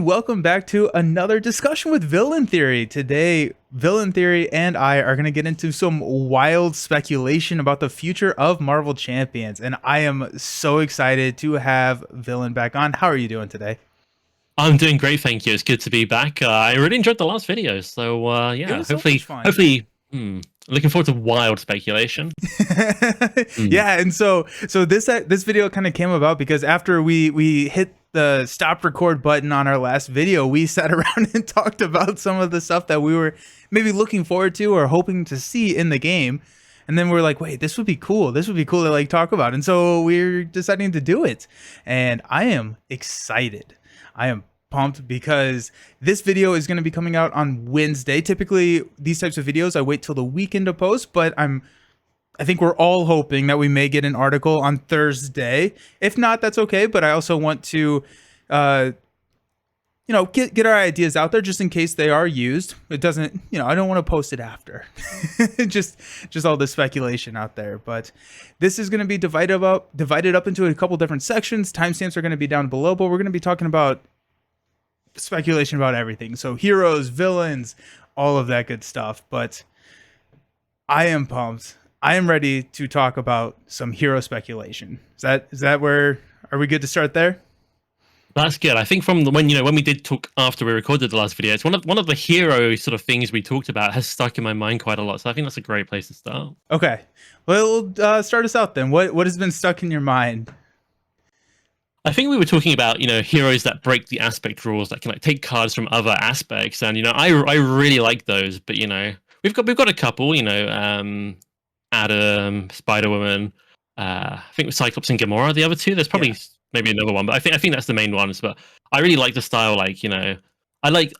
welcome back to another discussion with Villain Theory. Today, Villain Theory and I are going to get into some wild speculation about the future of Marvel Champions, and I am so excited to have Villain back on. How are you doing today? I'm doing great, thank you. It's good to be back. I really enjoyed the last video, so It yeah, was so much fun. looking forward to wild speculation. Yeah, and so this video kind of came about because after we hit the stop record button on our last video, we sat around and talked about some of the stuff that we were maybe looking forward to or hoping to see in the game. And then we're like, wait, this would be cool. This would be cool to like talk about. And so we're deciding to do it. And I am excited. I am pumped because this video is going to be coming out on Wednesday. Typically, these types of videos, I wait till the weekend to post, but I think we're all hoping that we may get an article on Thursday. If not, that's okay. But I also want to, get our ideas out there just in case they are used. It doesn't, I don't want to post it after. just all the speculation out there. But this is going to be divided up into a couple different sections. Timestamps are going to be down below, but we're going to be talking about speculation about everything. So heroes, villains, all of that good stuff. But I am pumped. I am ready to talk about some hero speculation. Is that where, are we good to start there? That's good. I think from when we did talk after we recorded the last video, it's one of the hero sort of things we talked about has stuck in my mind quite a lot. So I think that's a great place to start. Okay, well, start us out then. What has been stuck in your mind? I think we were talking about heroes that break the aspect rules, that can like take cards from other aspects, and I really like those. But we've got a couple. Adam, Spider-Woman, I think Cyclops and Gamora are the other two. There's probably maybe another one, but I think that's the main ones. But I really like the style. I like,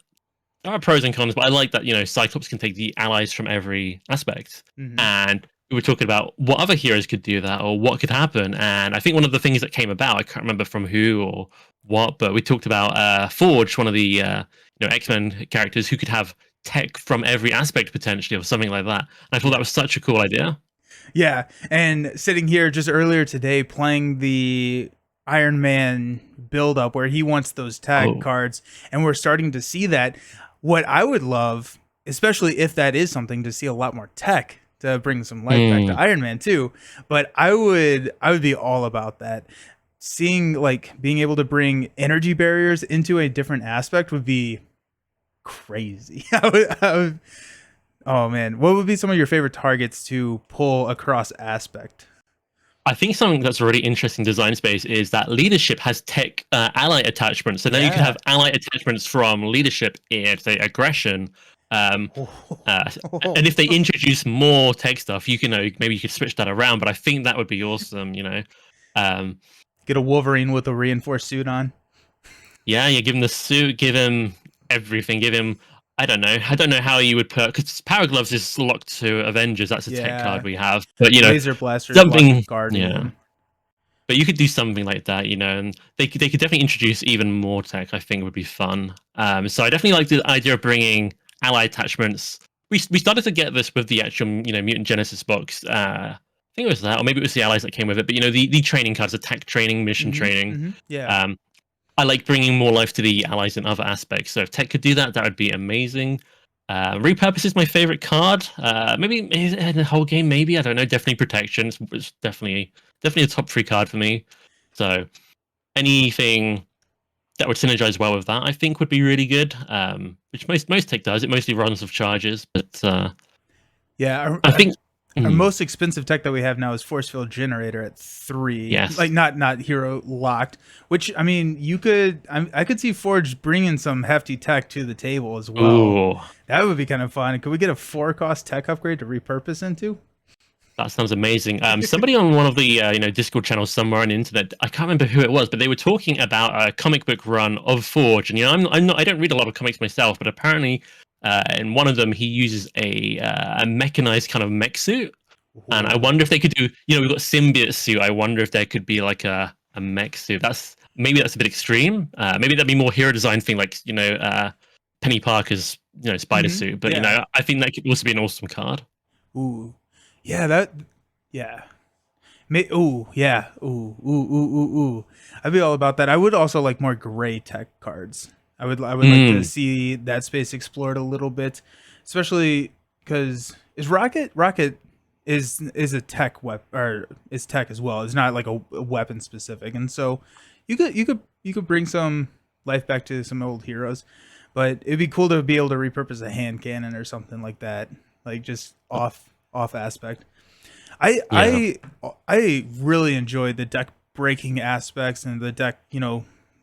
there are pros and cons, but I like that Cyclops can take the allies from every aspect. Mm-hmm. And we were talking about what other heroes could do that or what could happen. And I think one of the things that came about, I can't remember from who or what, but we talked about Forge, one of the X-Men characters who could have tech from every aspect potentially or something like that. And I thought that was such a cool idea. Yeah, and sitting here just earlier today playing the Iron Man build up where he wants those tag cards, and we're starting to see that. What I would love, especially if that is something, to see a lot more tech to bring some life back to Iron Man too. But I would be all about that. Seeing being able to bring energy barriers into a different aspect would be crazy. Oh man, what would be some of your favorite targets to pull across aspect? I think something that's a really interesting design space is that leadership has tech ally attachments. So now you can have ally attachments from leadership in, say, aggression. And if they introduce more tech stuff, maybe you could switch that around. But I think that would be awesome. Get a Wolverine with a reinforced suit on. Yeah, you give him the suit, give him everything, give him. I don't know how you would put, because Power Gloves is locked to Avengers. That's a tech card we have. But laser blaster, something Guardian. Yeah. But you could do something like that, and they could definitely introduce even more tech. I think would be fun. So I definitely like the idea of bringing ally attachments. We started to get this with the actual Mutant Genesis box. I think it was that, or maybe it was the allies that came with it. But the training cards, attack training, mission training. Mm-hmm. Yeah. I like bringing more life to the allies in other aspects. So if tech could do that, that would be amazing. Repurpose is my favorite card. Maybe in the whole game, maybe, I don't know. Definitely protection. It's definitely a top 3 card for me. So anything that would synergize well with that, I think, would be really good. Which most tech does. It mostly runs with charges, but yeah, I think. Our most expensive tech that we have now is Force Field Generator at 3. Yes. Not hero locked, which I mean, I could see Forge bringing some hefty tech to the table as well. Ooh. That would be kind of fun. Could we get a 4-cost tech upgrade to repurpose into? That sounds amazing. Somebody on one of the Discord channels somewhere on the internet, I can't remember who it was, but they were talking about a comic book run of Forge, and I don't read a lot of comics myself, but apparently. In one of them, he uses a mechanized kind of mech suit, and I wonder if they could do. We've got symbiote suit. I wonder if there could be like a mech suit. That's a bit extreme. Maybe that'd be more hero design thing, like Penny Parker's spider suit. But I think that could also be an awesome card. Ooh, yeah, Ooh, yeah, ooh. I'd be all about that. I would also like more gray tech cards. I would like to Mm. see that space explored a little bit, especially because Rocket is a tech or is tech as well. It's not like a weapon specific, and so you could bring some life back to some old heroes, but it'd be cool to be able to repurpose a hand cannon or something like that, like just off aspect. I Yeah. I I really enjoyed the deck breaking aspects and the deck,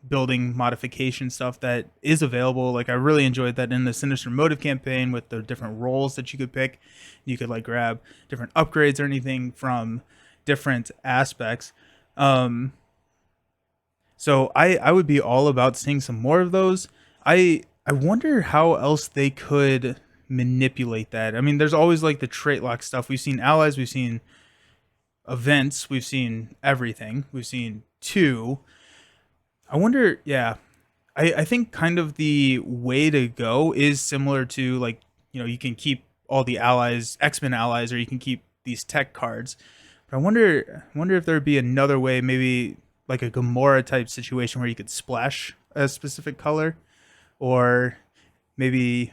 building modification stuff that is available. Like I really enjoyed that in the Sinister Motive campaign with the different roles that you could pick. You could like grab different upgrades or anything from different aspects. Um, so I would be all about seeing some more of those. I wonder how else they could manipulate that. I mean, there's always like the trait lock stuff. We've seen allies, we've seen events, we've seen everything. We've seen two. I wonder, yeah. I think kind of the way to go is similar to like, you can keep all the allies, X-Men allies, or you can keep these tech cards. But I wonder if there'd be another way, maybe like a Gamora type situation where you could splash a specific color, or maybe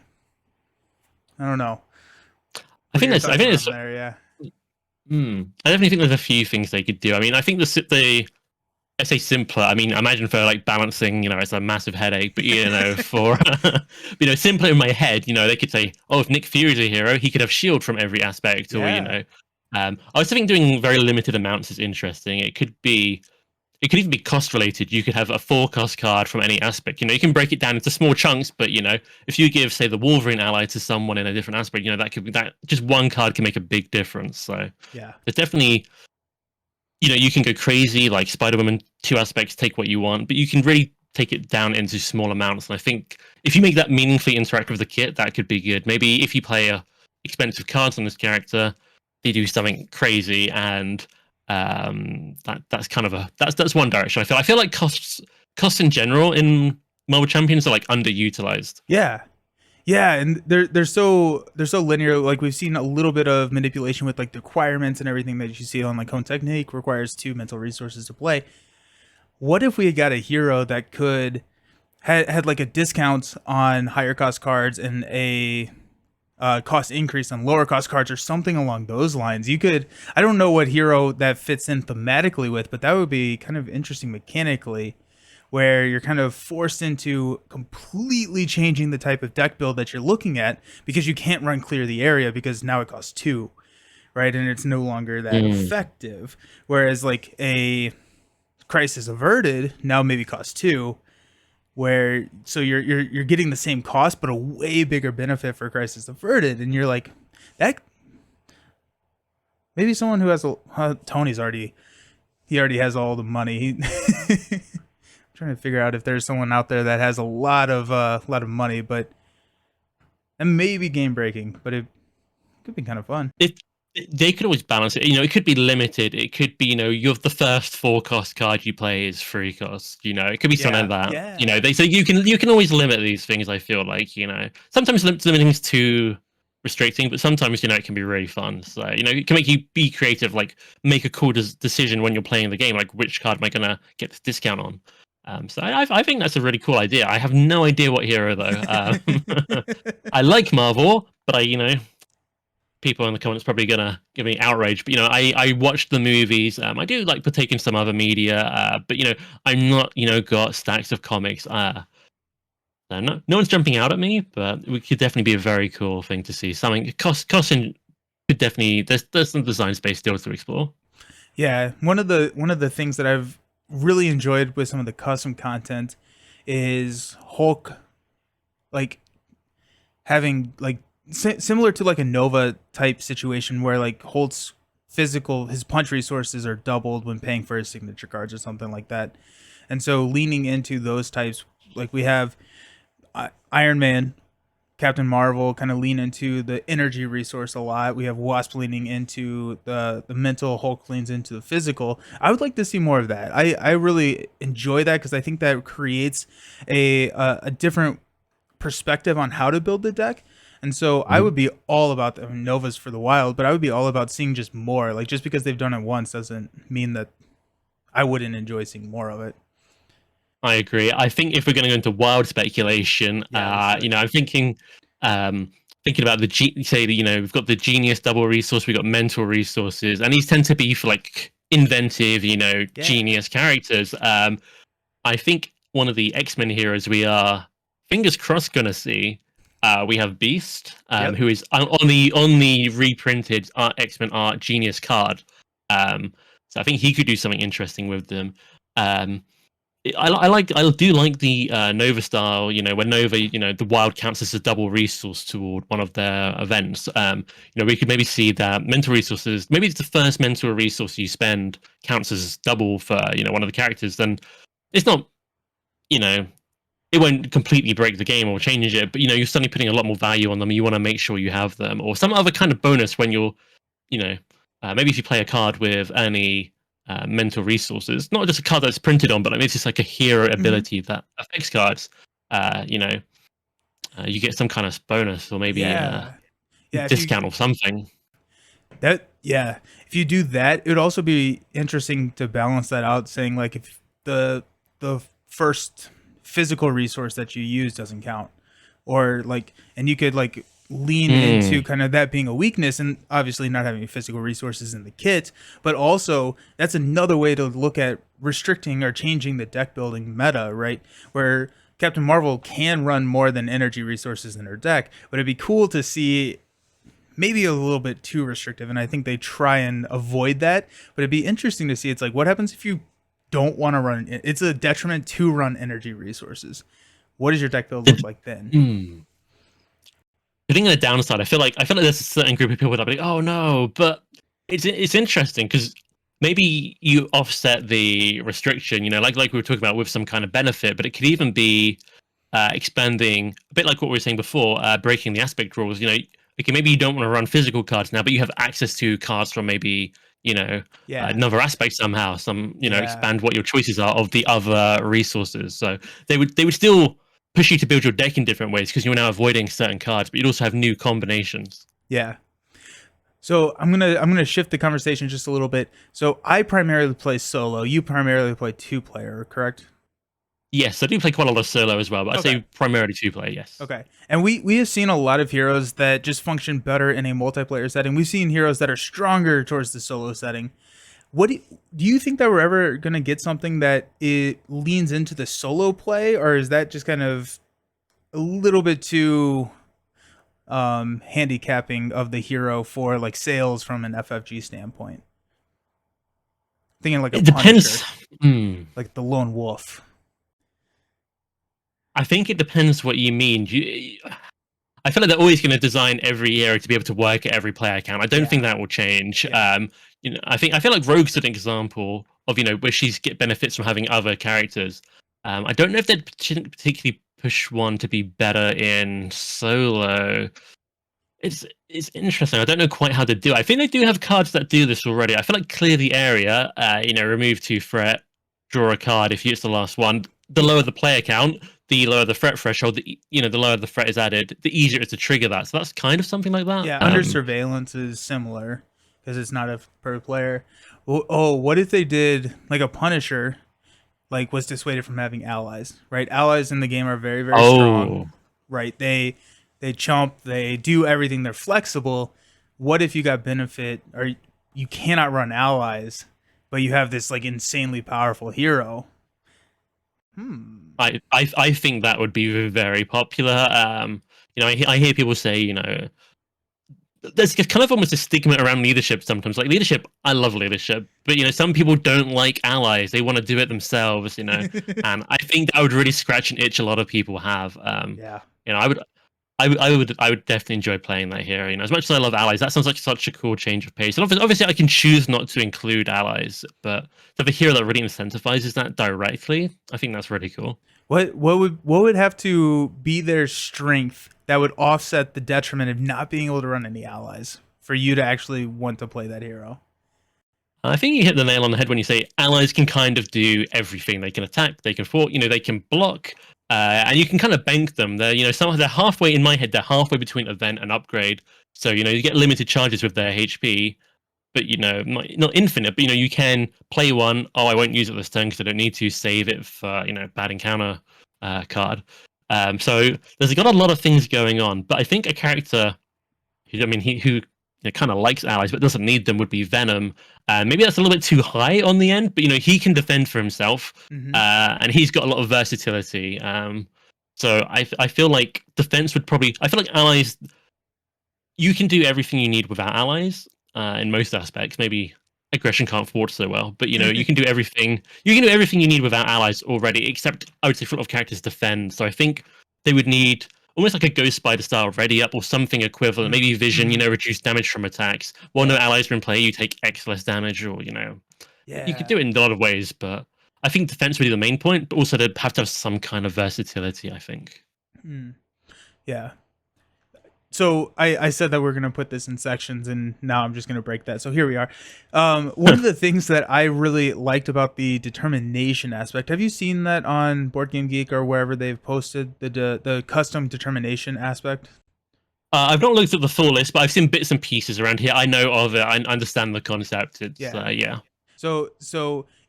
I don't know. I What are think your there's, I thoughts think around there's, there? Yeah. I definitely think there's a few things they could do. I mean, I think I say simpler. I mean, imagine for like balancing, it's a massive headache. But for simpler in my head, they could say, oh, if Nick Fury's a hero, he could have shield from every aspect, or Yeah. I was thinking doing very limited amounts is interesting. It could even be cost related. You could have a forecast card from any aspect. You can break it down into small chunks, but if you give, say, the Wolverine ally to someone in a different aspect, that just one card can make a big difference. So Yeah. there's definitely you can go crazy like Spider-Woman, two aspects, take what you want, but you can really take it down into small amounts. And I think if you make that meaningfully interact with the kit, that could be good. Maybe if you play expensive cards on this character, they do something crazy, and that's kind of that's one direction. I feel like costs in general in Marvel Champions are like underutilized. Yeah. Yeah, and they're so linear. Like we've seen a little bit of manipulation with like the requirements and everything that you see on like Home Technique requires two mental resources to play. What if we got a hero that could had like a discount on higher cost cards and a cost increase on lower cost cards or something along those lines? You could, I don't know what hero that fits in thematically with, but that would be kind of interesting mechanically, where you're kind of forced into completely changing the type of deck build that you're looking at because you can't run clear the area because now it costs two, right? And it's no longer that Mm. effective. Whereas like a Crisis Averted now maybe costs two, where so you're getting the same cost but a way bigger benefit for Crisis Averted, and you're like that. Maybe someone who has Tony's already he already has all the money. Trying to figure out if there's someone out there that has a lot of money, but and maybe game breaking, but it could be kind of fun. They could always balance it. It could be limited. It could be, you're the first forecast card you play is free cost. It could be something Yeah, like that. yeah, They say you can always limit these things. I feel like sometimes limiting is too restricting, but sometimes it can be really fun. So it can make you be creative, like make a cool decision when you're playing the game, like which card am I gonna get this discount on. So I think that's a really cool idea. I have no idea what hero though. I like Marvel, but people in the comments probably gonna give me outrage. But I watched the movies. I do like partake in some other media, but I'm not got stacks of comics. So no one's jumping out at me, but it could definitely be a very cool thing to see. Something costing could definitely there's some design space still to explore. yeah. One of the things that I've really enjoyed with some of the custom content is Hulk, like having like similar to like a Nova type situation where like Holt's his punch resources are doubled when paying for his signature cards or something like that. And so leaning into those types, like we have Iron Man, Captain Marvel kind of lean into the energy resource a lot. We have Wasp leaning into the mental, Hulk leans into the physical. I would like to see more of that. I really enjoy that because I think that creates a different perspective on how to build the deck. And so I would be all about Novas for the wild, but I would be all about seeing just more. Like just because they've done it once doesn't mean that I wouldn't enjoy seeing more of it. I agree. I think if we're going to go into wild speculation, Yeah, let's do it. I'm thinking about say that, we've got the genius double resource, we've got mental resources, and these tend to be for like inventive, Yeah. genius characters. I think one of the X-Men heroes we are fingers crossed gonna see. We have Beast, Yep. who is on the reprinted X-Men art genius card. So I think he could do something interesting with them. Um, I do like the Nova style. When Nova, the Wild counts as a double resource toward one of their events. We could maybe see that mental resources. Maybe it's the first mental resource you spend counts as double for one of the characters. Then it's not, you know, it won't completely break the game or change it, but you're suddenly putting a lot more value on them. You want to make sure you have them, or some other kind of bonus when you're, you know, maybe if you play a card with any mental resources, not just a card that's printed on, but maybe it's just like a hero Hmm. ability that affects cards. Uh, you know, you get some kind of bonus or maybe Yeah. Yeah. If you discount or something. yeah, if you do that, it would also be interesting to balance that out, saying like if the first physical resource that you use doesn't count, or like, and you could like lean into Hmm. kind of that being a weakness, and obviously not having physical resources in the kit, but also that's another way to look at restricting or changing the deck building meta, right? Where Captain Marvel can run more than energy resources in her deck, but it'd be cool to see maybe a little bit too restrictive, and I think they try and avoid that. But it'd be interesting to see. It's like, what happens if you don't want to run? It's a detriment to run energy resources. What does your deck build look like then? Hmm. I think on the downside, I feel like there's a certain group of people that are like, oh no, but it's interesting because maybe you offset the restriction, like we were talking about with some kind of benefit, but it could even be expanding a bit like what we were saying before, breaking the aspect rules. Okay, maybe you don't want to run physical cards now, but you have access to cards from maybe Yeah, another aspect somehow. yeah, Expand what your choices are of the other resources. So they would still push you to build your deck in different ways because you're now avoiding certain cards, but you'd also have new combinations. yeah. So I'm gonna shift the conversation just a little bit. So I primarily play solo. You primarily play two player, correct? Yes, I do play quite a lot of solo as well, but I'd Okay. say primarily two player. Yes. Okay. And we have seen a lot of heroes that just function better in a multiplayer setting. We've seen heroes that are stronger towards the solo setting. What do you think that we're ever going to get something that it leans into the solo play, or is that just kind of a little bit too handicapping of the hero for like sales from an FFG standpoint? Thinking like a It depends. Punisher, Hmm. like the lone wolf. I think it depends what you mean. I feel like they're always going to design every hero to be able to work at every player account. I don't think Yeah, that will change. yeah. I feel like Rogue's an example of where she's get benefits from having other characters. I don't know if they'd particularly push one to be better in solo. It's interesting. I don't know quite how to do it. I think they do have cards that do this already. I feel like clear the area, remove 2 threat, draw a card if it's the last one. The lower the player count, the lower the threat threshold. The lower the threat is added, the easier it is to trigger that. So that's kind of something like that. Yeah, under surveillance is similar because it's not a per player. Oh, what if they did like a Punisher, like was dissuaded from having allies, right? Allies in the game are very, very strong, Oh, right? They chump, they do everything, they're flexible. What if you got benefit or you cannot run allies, but you have this like insanely powerful hero? Hmm. I think that would be very popular. I hear people say, there's kind of almost a stigma around leadership sometimes. Like leadership, I love leadership, but some people don't like allies. They want to do it themselves, and I think that would really scratch an itch a lot of people have. Yeah. I would, I would definitely enjoy playing that here. As much as I love allies, that sounds like such a cool change of pace. And obviously, I can choose not to include allies, but to have a hero that really incentivizes that directly, I think that's really cool. What would have to be their strength that would offset the detriment of not being able to run any allies for you to actually want to play that hero? I think you hit the nail on the head when you say allies can kind of do everything. They can attack, they can fort, they can block, and you can kind of bank them. They're halfway in my head. They're halfway between event and upgrade. So you get limited charges with their HP, but not infinite. But you can play one. Oh, I won't use it this turn because I don't need to save it for bad encounter card. So there's got a lot of things going on. But I think a character who kind of likes allies but doesn't need them would be Venom. Maybe that's a little bit too high on the end, but he can defend for himself, and he's got a lot of versatility. So I feel like defense would probably. I feel like allies. You can do everything you need without allies in most aspects. Maybe aggression can't thwart so well, but you can do everything. You can do everything you need without allies already, except I would say for a lot of characters defend. So I think they would need almost like a Ghost Spider style ready up or something equivalent. Maybe Vision, reduce damage from attacks. While no allies are in play, you take X less damage, or you could do it in a lot of ways. But I think defense would be the main point, but also they'd have to have some kind of versatility, I think. Yeah. So I said that we're going to put this in sections, and now I'm just going to break that. So here we are. One of the things that I really liked about the determination aspect, have you seen that on Board Game Geek or wherever they've posted the custom determination aspect? I've not looked at the full list, but I've seen bits and pieces around here. I know of it. I understand the concept. It's yeah. So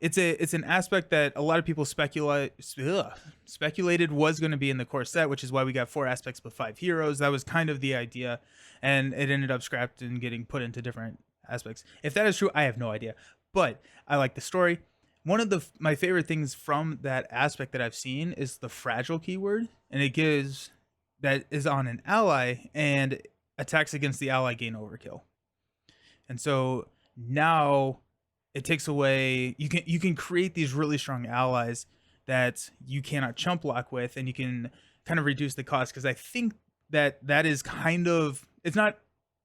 it's an aspect that a lot of people speculated was going to be in the core set, which is why we got 4 aspects but 5 heroes. That was kind of the idea, and it ended up scrapped and getting put into different aspects. If that is true, I have no idea, but I like the story. One of my favorite things from that aspect that I've seen is the fragile keyword, and it gives that is on an ally, and attacks against the ally gain overkill. And so now it takes away, you can create these really strong allies that you cannot chump block with, and you can kind of reduce the cost, because I think that is kind of, it's not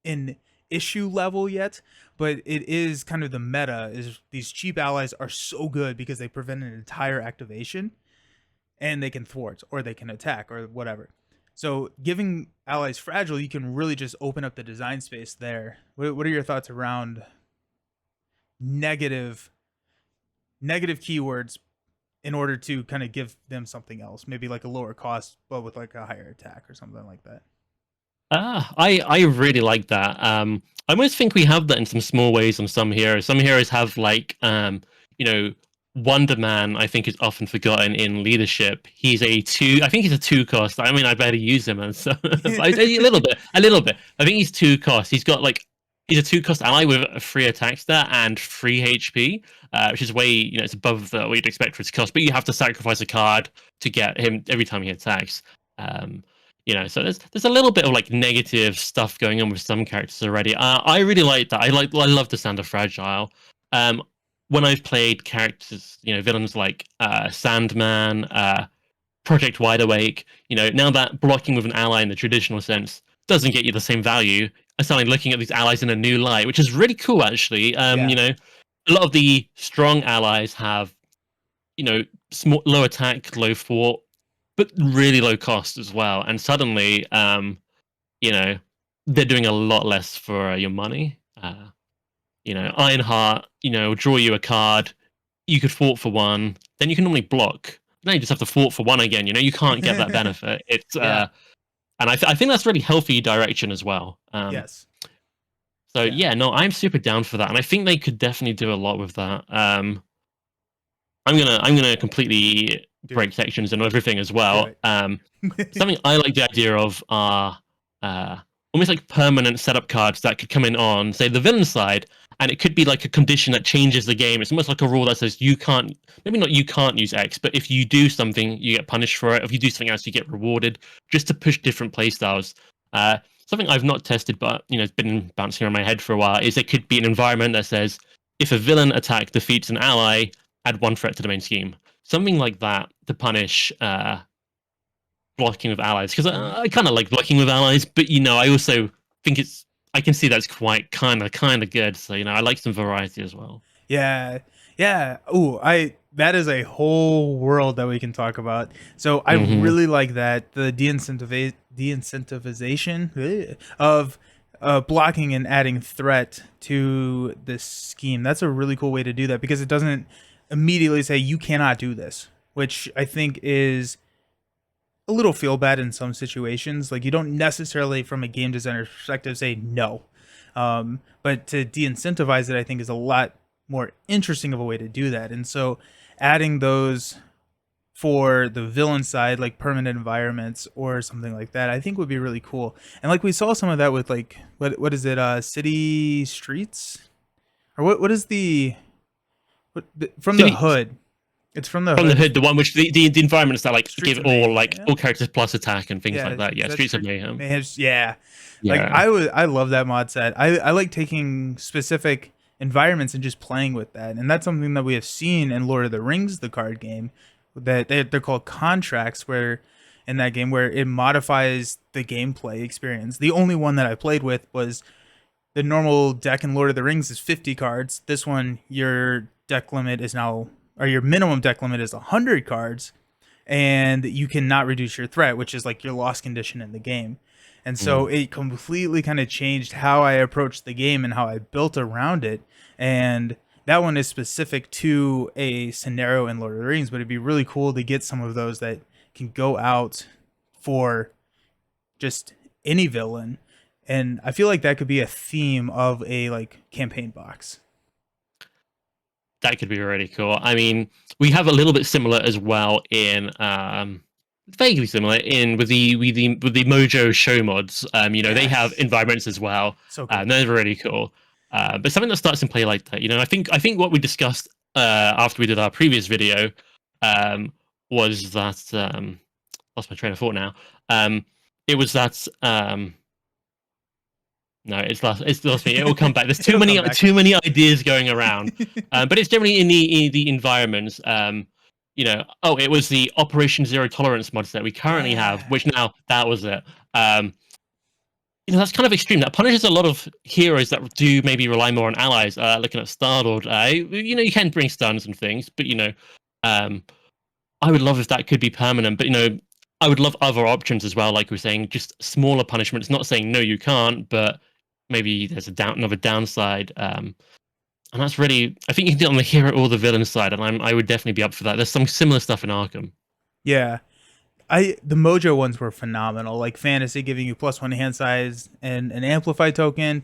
an issue level yet, but it is kind of the meta, is these cheap allies are so good because they prevent an entire activation, and they can thwart or they can attack or whatever. So giving allies fragile, you can really just open up the design space there. What are your thoughts around negative keywords in order to kind of give them something else, maybe like a lower cost but with like a higher attack or something like that? I really like that. I almost think we have that in some small ways on some heroes. Some heroes have like Wonder Man, I think, is often forgotten in leadership. He's I think he's a 2 cost. I mean, I better use him, and so a little bit. I think he's 2 cost. He's a 2 cost ally with a 3 attack stat and 3 HP, which is way, it's above what you'd expect for his cost. But you have to sacrifice a card to get him every time he attacks. So there's a little bit of like negative stuff going on with some characters already. I really like that. I love the sound of fragile. When I've played characters, villains like Sandman, Project Wide Awake, now that blocking with an ally in the traditional sense doesn't get you the same value, I started looking at these allies in a new light, which is really cool, actually. A lot of the strong allies have, small, low attack, low thwart, but really low cost as well. And suddenly, they're doing a lot less for your money. Ironheart, draw you a card. You could thwart for 1, then you can normally block. Now you just have to thwart for 1 again. You can't get that benefit. It's and I think that's really healthy direction as well. Yes. So I'm super down for that, and I think they could definitely do a lot with that. I'm gonna completely break sections and everything as well. Something I like the idea of are almost like permanent setup cards that could come in on, say, the villain side, and it could be like a condition that changes the game. It's almost like a rule that says you can't use X, but if you do something, you get punished for it. If you do something else, you get rewarded, just to push different playstyles. Something I've not tested, but it's been bouncing around my head for a while, is it could be an environment that says, if a villain attack defeats an ally, add 1 threat to the main scheme. Something like that to punish blocking with allies, because I kind of like blocking with allies, but I also think I can see that's quite kind of good. So I like some variety as well. Yeah. Ooh, that is a whole world that we can talk about. So I really like that, the de-incentivization of blocking and adding threat to this scheme. That's a really cool way to do that, because it doesn't immediately say you cannot do this, which I think is a little feel bad in some situations. Like, you don't necessarily, from a game designer perspective, say no. But to de-incentivize it, I think is a lot more interesting of a way to do that. And so adding those for the villain side, like permanent environments or something like that, I think would be really cool. And like we saw some of that with like what is it, city streets, or what is from the City, hood? It's from the from the hood. hood, the one which the environments that like Streets give of all Mayhem, like yeah. all characters plus attack and things Yeah, like that. is Yeah, that Streets of Mayhem. Mayhem's, yeah. Like Yeah. I love that mod set. I like taking specific environments and just playing with that, and that's something that we have seen in Lord of the Rings, the card game, that they're called contracts, where in that game where it modifies the gameplay experience. The only one that I played with was the normal deck in Lord of the Rings is 50 cards. This one, your deck limit is now, or your minimum deck limit is 100 cards, and you cannot reduce your threat, which is like your loss condition in the game. And so it completely kind of changed how I approached the game and how I built around it. And that one is specific to a scenario in Lord of the Rings, but it'd be really cool to get some of those that can go out for just any villain. And I feel like that could be a theme of a like campaign box. That could be really cool. I mean, we have a little bit similar as well in vaguely similar in with the Mojo show mods. You know, they have Yes. environments as well. So cool. They're really cool. But something that starts in play like that, you know, I think what we discussed after we did our previous video was that lost my train of thought now. It was that no, it's lost me. It will come back. There's too It'll many come back. too many ideas going around. But it's generally in the environments. You know, oh, it was the Operation Zero Tolerance mods that we currently have, Yeah. which now that was it. You know, that's kind of extreme. That punishes a lot of heroes that do maybe rely more on allies. Looking at Star-Lord, you know, you can bring stuns and things, but you know, I would love if that could be permanent. But you know, I would love other options as well. Like we're saying, just smaller punishments. Not saying no, you can't, but maybe there's another downside. And that's really, I think you can do it on the hero or the villain side, and I would definitely be up for that. There's some similar stuff in Arkham. Yeah. The Mojo ones were phenomenal. Like fantasy giving you +1 hand size and an amplify token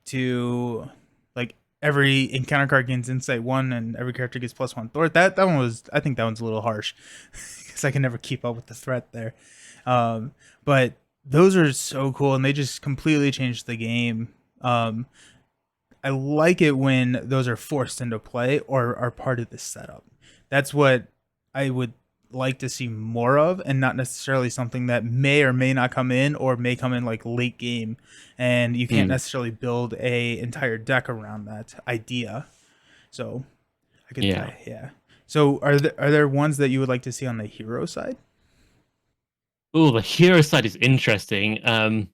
to like every encounter card gains insight 1 and every character gets +1 thwart. That one was, I think that one's a little harsh because I can never keep up with the threat there. But those are so cool and they just completely changed the game. I like it when those are forced into play or are part of the setup. That's what I would like to see more of, and not necessarily something that may or may not come in or may come in like late game, and you can't necessarily build a entire deck around that idea. So I could, yeah. So are there ones that you would like to see on the hero side? Oh, the hero side is interesting. I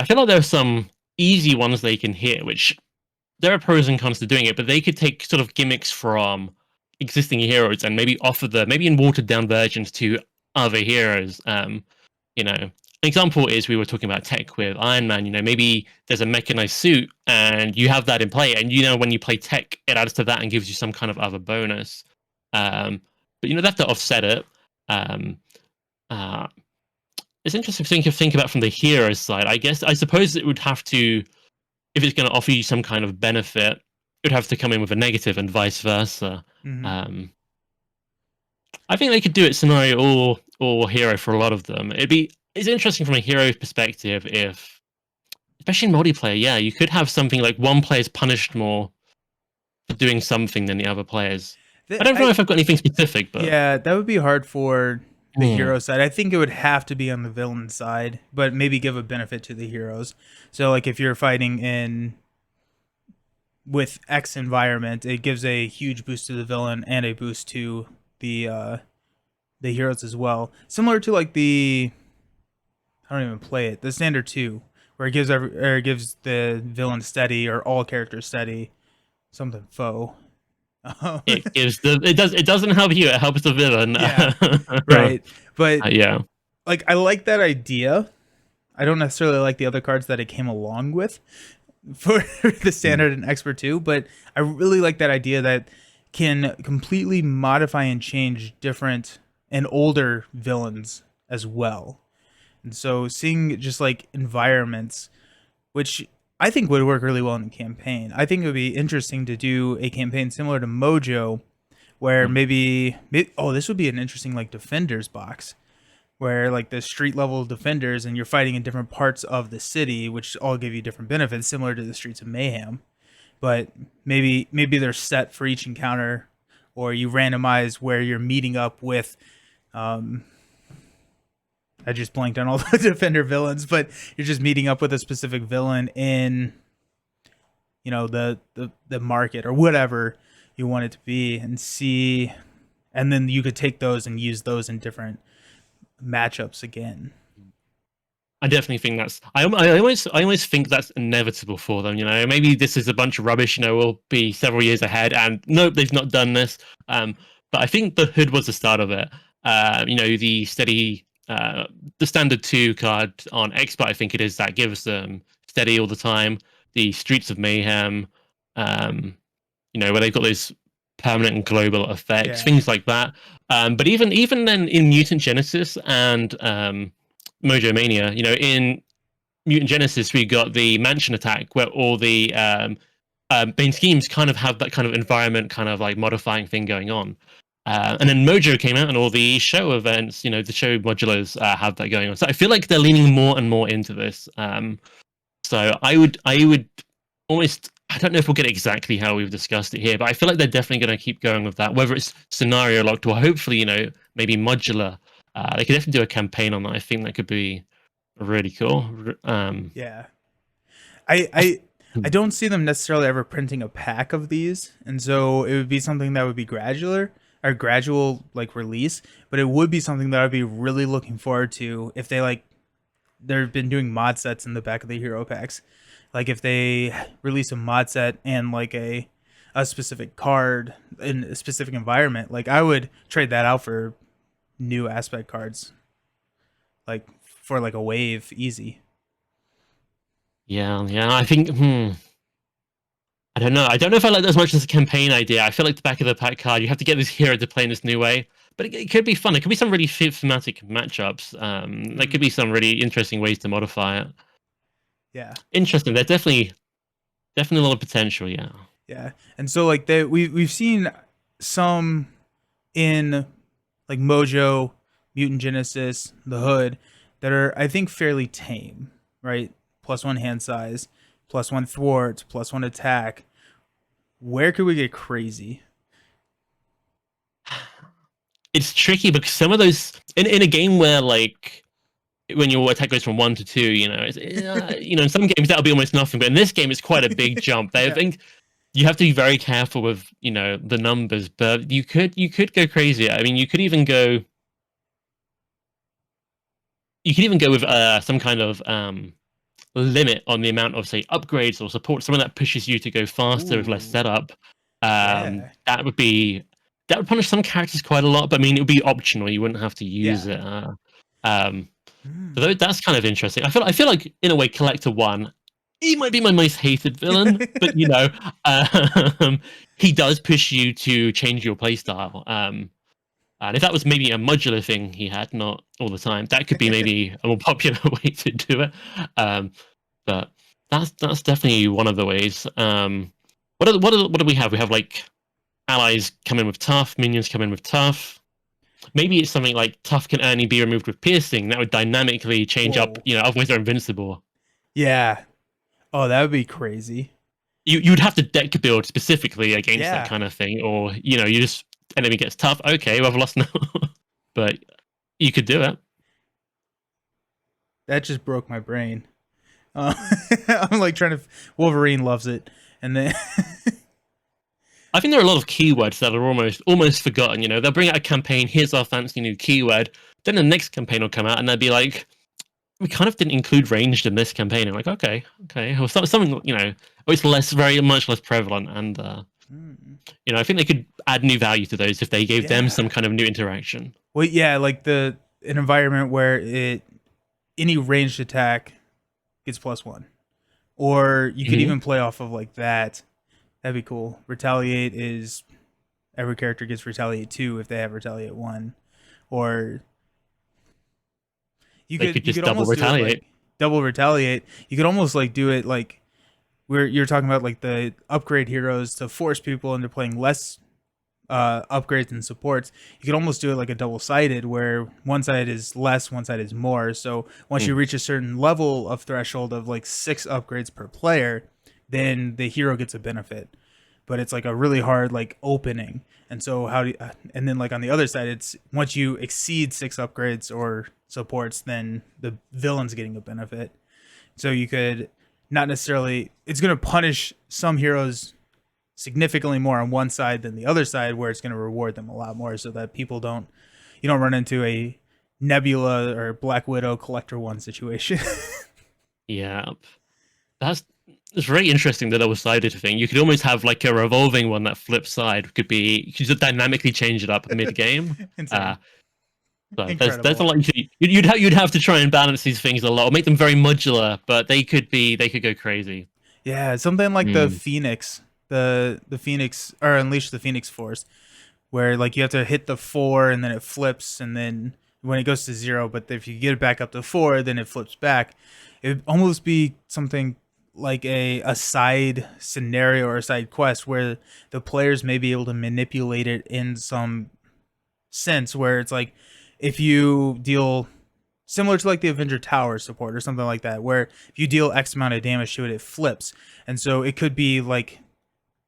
feel like there are some easy ones they can hit, which there are pros and cons to doing it, but they could take sort of gimmicks from existing heroes and maybe offer maybe in watered down versions to other heroes. You know, an example is we were talking about tech with Iron Man. You know, maybe there's a mechanized suit and you have that in play, and you know when you play tech, it adds to that and gives you some kind of other bonus. But you know, they have to offset it. It's interesting to think about from the hero side. I suppose it would have to, if it's going to offer you some kind of benefit, it would have to come in with a negative and vice versa. Mm-hmm. I think they could do it scenario or hero for a lot of them. It's interesting from a hero perspective if, especially in multiplayer, yeah, you could have something like one player's punished more for doing something than the other players. I don't know if I've got anything specific, but yeah, that would be hard for the hero side. I think it would have to be on the villain side, but maybe give a benefit to the heroes. So like if you're fighting in with X environment, it gives a huge boost to the villain and a boost to the heroes as well. Similar to like I don't even play it, the standard 2, where it gives the villain steady or all characters steady, something foe. it doesn't help you, it helps the villain. Yeah, right. But yeah. like I like that idea. I don't necessarily like the other cards that it came along with for the standard and expert 2, but I really like that idea that can completely modify and change different and older villains as well. And so seeing just like environments, which I think would work really well in a campaign. I think it would be interesting to do a campaign similar to Mojo, where oh, this would be an interesting like defenders box, where like the street level defenders and you're fighting in different parts of the city, which all give you different benefits, similar to the Streets of Mayhem. But maybe they're set for each encounter, or you randomize where you're meeting up with. I just blanked on all the defender villains, but you're just meeting up with a specific villain in, the market or whatever you want it to be, and see, and then you could take those and use those in different matchups again. I definitely think that's. I always think that's inevitable for them. Maybe this is a bunch of rubbish. We'll be several years ahead, and nope, they've not done this. But I think the hood was the start of it. The steady, the standard 2 card on expert, I think it is, that gives them steady all the time. The Streets of Mayhem, where they've got those permanent and global effects, things like that. But even then, in Mutant Genesis and Mojo Mania, in Mutant Genesis, we got the mansion attack where all the main schemes kind of have that kind of environment, kind of like modifying thing going on. And then Mojo came out, and all the show events, the show modulars have that going on. So I feel like they're leaning more and more into this. So I would almost, I don't know if we'll get exactly how we've discussed it here, but I feel like they're definitely going to keep going with that, whether it's scenario locked or hopefully, maybe modular. They could definitely do a campaign on that. I think that could be really cool. Yeah. I don't see them necessarily ever printing a pack of these, and so it would be something that would be gradual like release, but it would be something that I'd be really looking forward to if they've been doing mod sets in the back of the hero packs. Like if they release a mod set and like a specific card in a specific environment, like I would trade that out for new aspect cards, like for like a wave easy. Yeah. I think. I don't know. I don't know if I like that as much as a campaign idea. I feel like the back of the pack card, you have to get this hero to play in this new way. But it could be fun. It could be some really thematic matchups. There could be some really interesting ways to modify it. Yeah. Interesting. There's definitely a lot of potential. Yeah. Yeah. And so like we've seen some in like Mojo, Mutant Genesis, the Hood, that are, I think, fairly tame, right? +1 hand size, +1 thwart, +1 attack. Where could we get crazy? It's tricky because some of those in a game where like when your attack goes from 1 to 2, in some games that'll be almost nothing, but in this game it's quite a big jump. I think you have to be very careful with the numbers, but you could go crazy. I mean, you could even go with some kind of limit on the amount of, say, upgrades or support, something that pushes you to go faster with less setup. That would punish some characters quite a lot, but I mean, it would be optional. You wouldn't have to use it. So that's kind of interesting. I feel like in a way, Collector 1, he might be my most hated villain, but he does push you to change your playstyle. And if that was maybe a modular thing he had, not all the time, that could be maybe a more popular way to do it. But that's definitely one of the ways. What do we have? We have like allies come in with tough, minions come in with tough. Maybe it's something like tough can only be removed with piercing. That would dynamically change up. Otherwise they're invincible. Yeah. Oh, that would be crazy. You'd have to deck build specifically against that kind of thing, or you just enemy gets tough. Okay, well, I've lost now, but you could do it. That just broke my brain. I'm like trying to. Wolverine loves it, and then I think there are a lot of keywords that are almost forgotten. They'll bring out a campaign. Here's our fancy new keyword. Then the next campaign will come out, and they'll be like, "We kind of didn't include ranged in this campaign." I'm like, okay, or something. It's very much less prevalent, and I think they could add new value to those if they gave them some kind of new interaction. Well, yeah, like an environment where any ranged attack gets +1, or you could even play off of like that. That'd be cool. Retaliate is every character gets retaliate 2 if they have retaliate 1, or you could just double retaliate. Double retaliate. You could almost like do it like where you're talking about like the upgrade heroes to force people into playing less upgrades and supports. You could almost do it like a double-sided where one side is less, one side is more. So once you reach a certain level of threshold of like 6 upgrades per player, then the hero gets a benefit. But it's like a really hard like opening. And so and then like on the other side, it's once you exceed 6 upgrades or supports, then the villain's getting a benefit. So you could not necessarily, it's going to punish some heroes significantly more on one side than the other side, where it's going to reward them a lot more, so that you don't run into a Nebula or Black Widow Collector 1 situation. Yeah, that's it's very interesting, the double-sided thing. You could almost have like a revolving one that flips side. Could be, you could just dynamically change it up mid game. So there's a lot you'd have to try and balance these things a lot, or make them very modular, but they could go crazy. Yeah, something like the Phoenix, the Phoenix, or Unleash the Phoenix Force, where like you have to hit the 4 and then it flips, and then when it goes to 0, but if you get it back up to 4, then it flips back. It would almost be something like a side scenario or a side quest where the players may be able to manipulate it in some sense, where it's like if you deal similar to like the Avenger Tower support or something like that, where if you deal X amount of damage to it, it flips. And so it could be like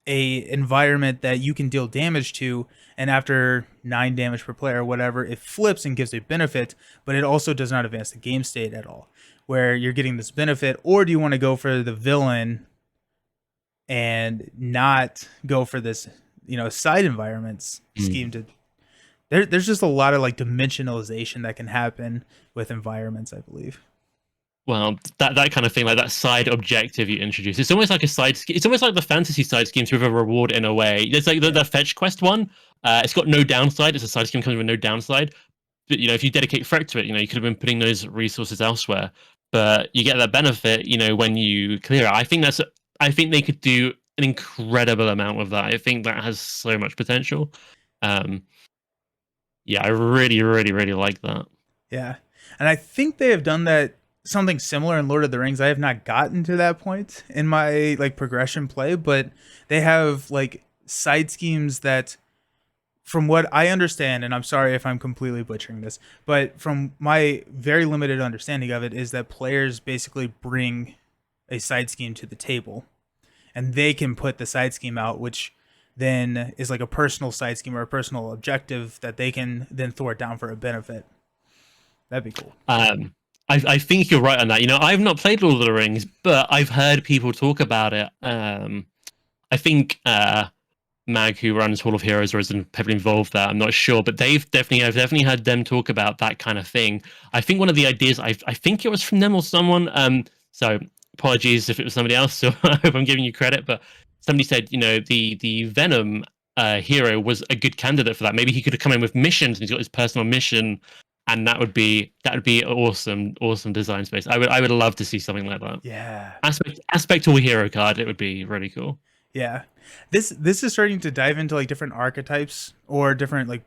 a environment that you can deal damage to, and after 9 damage per player or whatever, it flips and gives a benefit, but it also does not advance the game state at all, where you're getting this benefit. Or do you want to go for the villain and not go for this, side environments scheme to there's just a lot of like dimensionalization that can happen with environments, I believe. Well, that kind of thing, like that side objective you introduce, it's almost like a side. It's almost like the fantasy side schemes with a reward in a way. It's like the fetch quest one. It's got no downside. It's a side scheme comes with no downside. But if you dedicate Freck to it, you could have been putting those resources elsewhere. But you get that benefit, when you clear it. I think they could do an incredible amount with that. I think that has so much potential. Yeah, I really, really, really like that. Yeah. And I think they have done that something similar in Lord of the Rings. I have not gotten to that point in my like progression play, but they have like side schemes that, from what I understand, and I'm sorry if I'm completely butchering this, but from my very limited understanding of it, is that players basically bring a side scheme to the table and they can put the side scheme out, which then is like a personal side scheme or a personal objective that they can then throw it down for a benefit. That'd be cool. I think you're right on that. I've not played Lord of the Rings, but I've heard people talk about it. I think Mag, who runs Hall of Heroes, or is heavily involved there. I'm not sure, but I've definitely heard them talk about that kind of thing. I think one of the ideas, I think it was from them or someone. So apologies if it was somebody else. So I hope I'm giving you credit, but somebody said, the Venom hero was a good candidate for that. Maybe he could have come in with missions, and he's got his personal mission, and that would be awesome design space. I would love to see something like that. Yeah. Aspect all hero card. It would be really cool. Yeah. This is starting to dive into like different archetypes or different like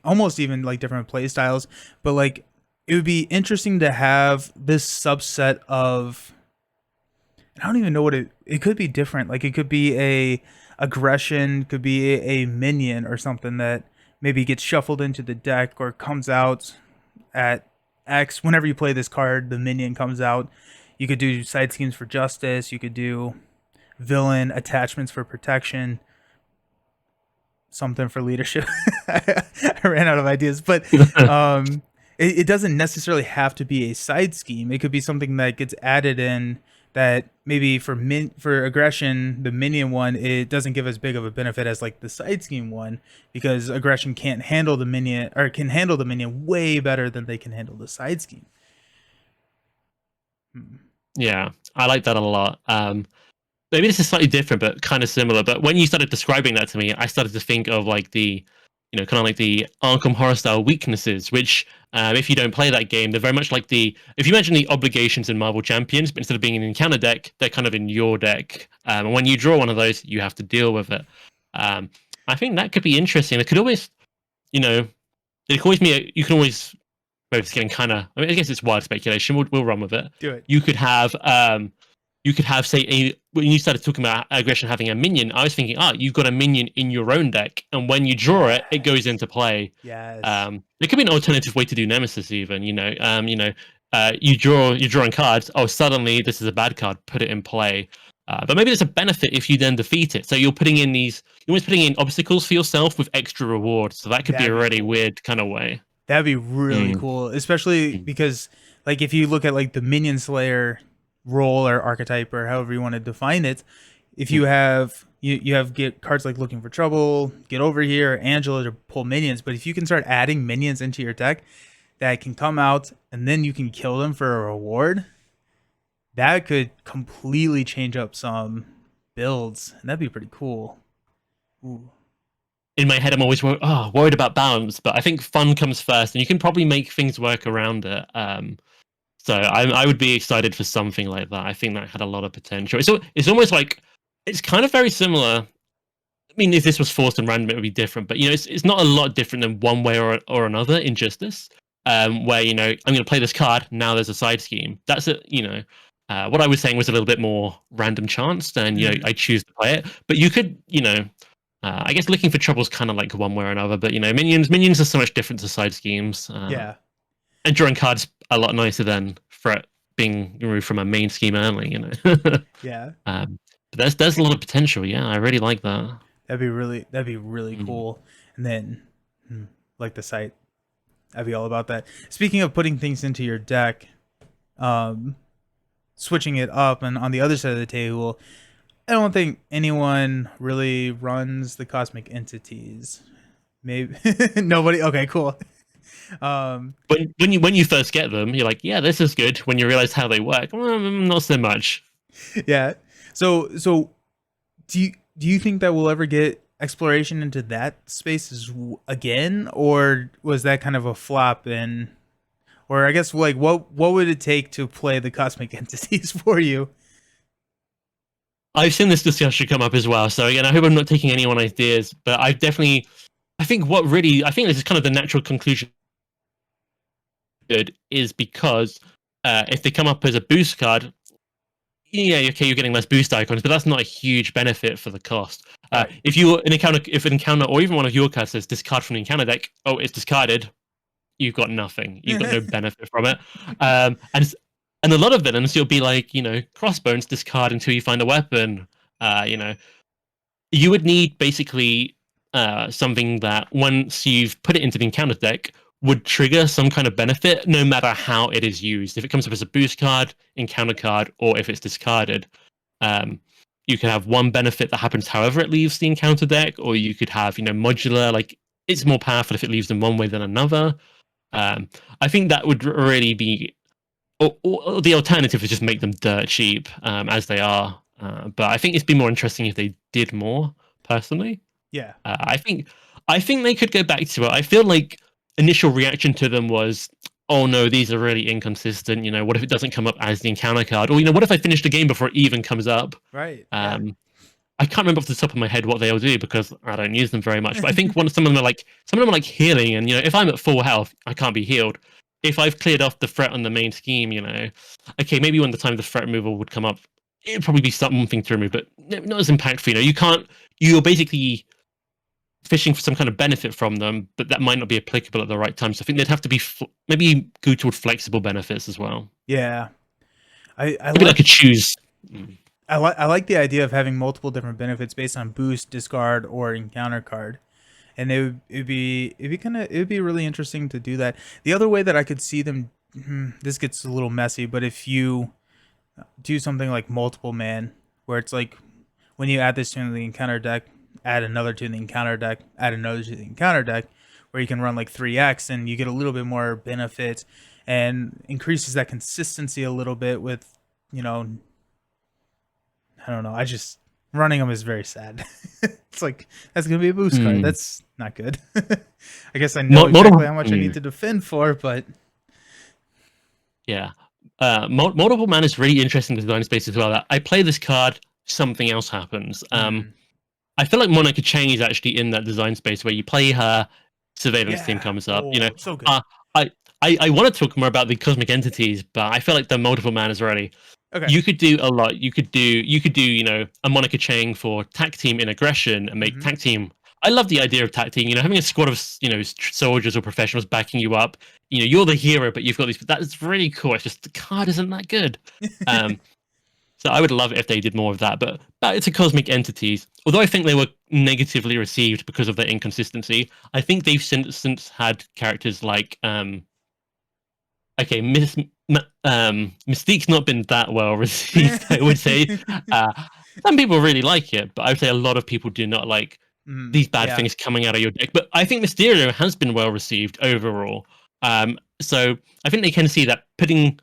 almost even like different play styles, but like it would be interesting to have this subset of, I don't even know what it could be different. Like it could be a aggression, could be a minion or something that maybe gets shuffled into the deck or comes out at X. Whenever you play this card, the minion comes out. You could do side schemes for justice. You could do villain attachments for protection, something for leadership. I ran out of ideas, but it doesn't necessarily have to be a side scheme. It could be something that gets added in that maybe for aggression, the minion one, it doesn't give as big of a benefit as like the side scheme one, because aggression can't handle the minion, or can handle the minion way better than they can handle the side scheme. Yeah, I like that a lot. Maybe this is slightly different, but kind of similar. But when you started describing that to me, I started to think of like the, kind of like the Arkham Horror style weaknesses, which if you don't play that game, they're very much like if you imagine the obligations in Marvel Champions, but instead of being in an encounter deck, they're kind of in your deck. And when you draw one of those, you have to deal with it. I think that could be interesting. It could always, you can always, maybe it's getting kind of, I guess it's wild speculation. We'll run with it. Do it. You could have, you could have, say, when you started talking about aggression having a minion, I was thinking, you've got a minion in your own deck, and when you draw it, it goes into play. Yes. There could be an alternative way to do Nemesis, even. You're drawing cards. Oh, suddenly this is a bad card. Put it in play. But maybe there's a benefit if you then defeat it. So you're almost putting in obstacles for yourself with extra rewards. So that could be a really weird kind of way. That'd be really cool, especially because, like, if you look at like the Minion Slayer role or archetype or however you want to define it, if you have get cards like Looking for Trouble, Get Over Here, Angela to pull minions, but if you can start adding minions into your deck that can come out and then you can kill them for a reward, that could completely change up some builds, and that'd be pretty cool. Ooh. In my head, I'm always worried about balance, but I think fun comes first, and you can probably make things work around it. So I would be excited for something like that. I think that had a lot of potential. It's almost like, it's kind of very similar. I mean, if this was forced and random, it would be different. But it's not a lot different than one way or another in Justice, where I'm going to play this card. Now there's a side scheme. That's it. What I was saying was a little bit more random chance, and I choose to play it. But you could, I guess Looking for Trouble is kind of like one way or another. But minions are so much different to side schemes. Yeah. And drawing cards a lot nicer than threat being removed from a main scheme early. Yeah. But there's a lot of potential. Yeah, I really like that. That'd be really cool. And then, like the site, I'd be all about that. Speaking of putting things into your deck, switching it up, and on the other side of the table, I don't think anyone really runs the cosmic entities. Maybe nobody. Okay, cool. When you first get them, you're like, yeah, this is good. When you realize how they work, not so much. Yeah. So do you think that we'll ever get exploration into that space again, or was that kind of a flop? Or I guess, like, what would it take to play the cosmic entities for you? I've seen this discussion come up as well. So again, I hope I'm not taking anyone's ideas, but I think this is kind of the natural conclusion. Good is because if they come up as a boost card, you're getting less boost icons, but that's not a huge benefit for the cost. Right. If an encounter or even one of your cards says discard from the encounter deck, it's discarded, you've got nothing. You've got no benefit from it. And a lot of villains, you'll be like, Crossbones, discard until you find a weapon. You would need basically something that once you've put it into the encounter deck would trigger some kind of benefit, no matter how it is used. If it comes up as a boost card, encounter card, or if it's discarded, you can have one benefit that happens however it leaves the encounter deck, or you could have, modular, like it's more powerful if it leaves them one way than another. I think that would really be, or the alternative is just make them dirt cheap, as they are. But I think it'd be more interesting if they did more, personally. Yeah. I think they could go back to it. I feel like initial reaction to them was, oh no, these are really inconsistent. What if it doesn't come up as the encounter card? Or what if I finish the game before it even comes up? Right. I can't remember off the top of my head what they'll do because I don't use them very much. But I think some of them are like healing, and if I'm at full health, I can't be healed. If I've cleared off the threat on the main scheme, okay, maybe when the time the threat removal would come up, it'd probably be something to remove, but not as impactful. You're basically fishing for some kind of benefit from them, but that might not be applicable at the right time. So I think they'd have to be maybe go toward flexible benefits as well. Yeah, I could choose. I like the idea of having multiple different benefits based on boost, discard, or encounter card, and it'd be really interesting to do that. The other way that I could see them, this gets a little messy, but if you do something like multiple man, where it's like when you add this to the encounter deck, add another to the encounter deck, add another to the encounter deck, where you can run like 3x and you get a little bit more benefit and increases that consistency a little bit with, I don't know. Running them is very sad. It's like, that's going to be a boost card. That's not good. I guess I know exactly how much I need to defend for, but. Yeah. Multiple man is really interesting design space as well. I play this card, something else happens. I feel like Monica Chang is actually in that design space where you play her, surveillance team comes up. So good. I want to talk more about the cosmic entities, but I feel like the multiple man is ready. Okay. you could do a lot. You could do a Monica Chang for tag team in aggression and make Hmm. tag team. I love the idea of tag team. Having a squad of soldiers or professionals backing you up. You're the hero, but you've got these. That's really cool. It's just the card isn't that good. Um, so I would love it if they did more of that. But back to Cosmic Entities. Although I think they were negatively received because of their inconsistency, I think they've since had characters like okay, Mystique's not been that well received, I would say. Uh, some people really like it, but I would say a lot of people do not like these bad Yeah. things coming out of your deck. But I think Mysterio has been well received overall. So I think they can see that putting,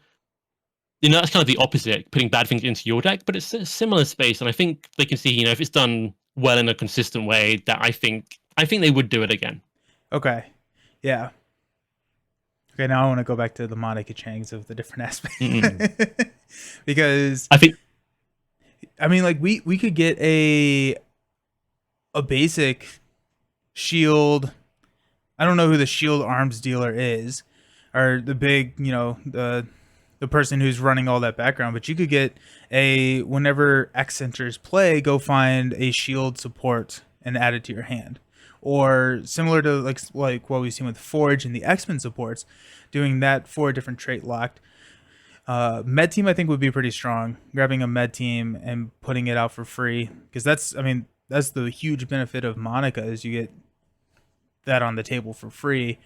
that's kind of the opposite, putting bad things into your deck, but it's a similar space. And I think they can see, if it's done well in a consistent way, that I think they would do it again. Okay. Yeah. Okay, now I want to go back to the Monica Changs of the different aspects. Because I think I mean, like we could get a basic shield. I don't know who the shield arms dealer is, or the big, the person who's running all that background. But you could get a whenever X enters play, go find a shield support and add it to your hand, or similar to like what we've seen with Forge and the X-Men supports, doing that for a different trait locked. Med team I think would be pretty strong. Grabbing a med team and putting it out for free, because that's the huge benefit of Monica is you get that on the table for free.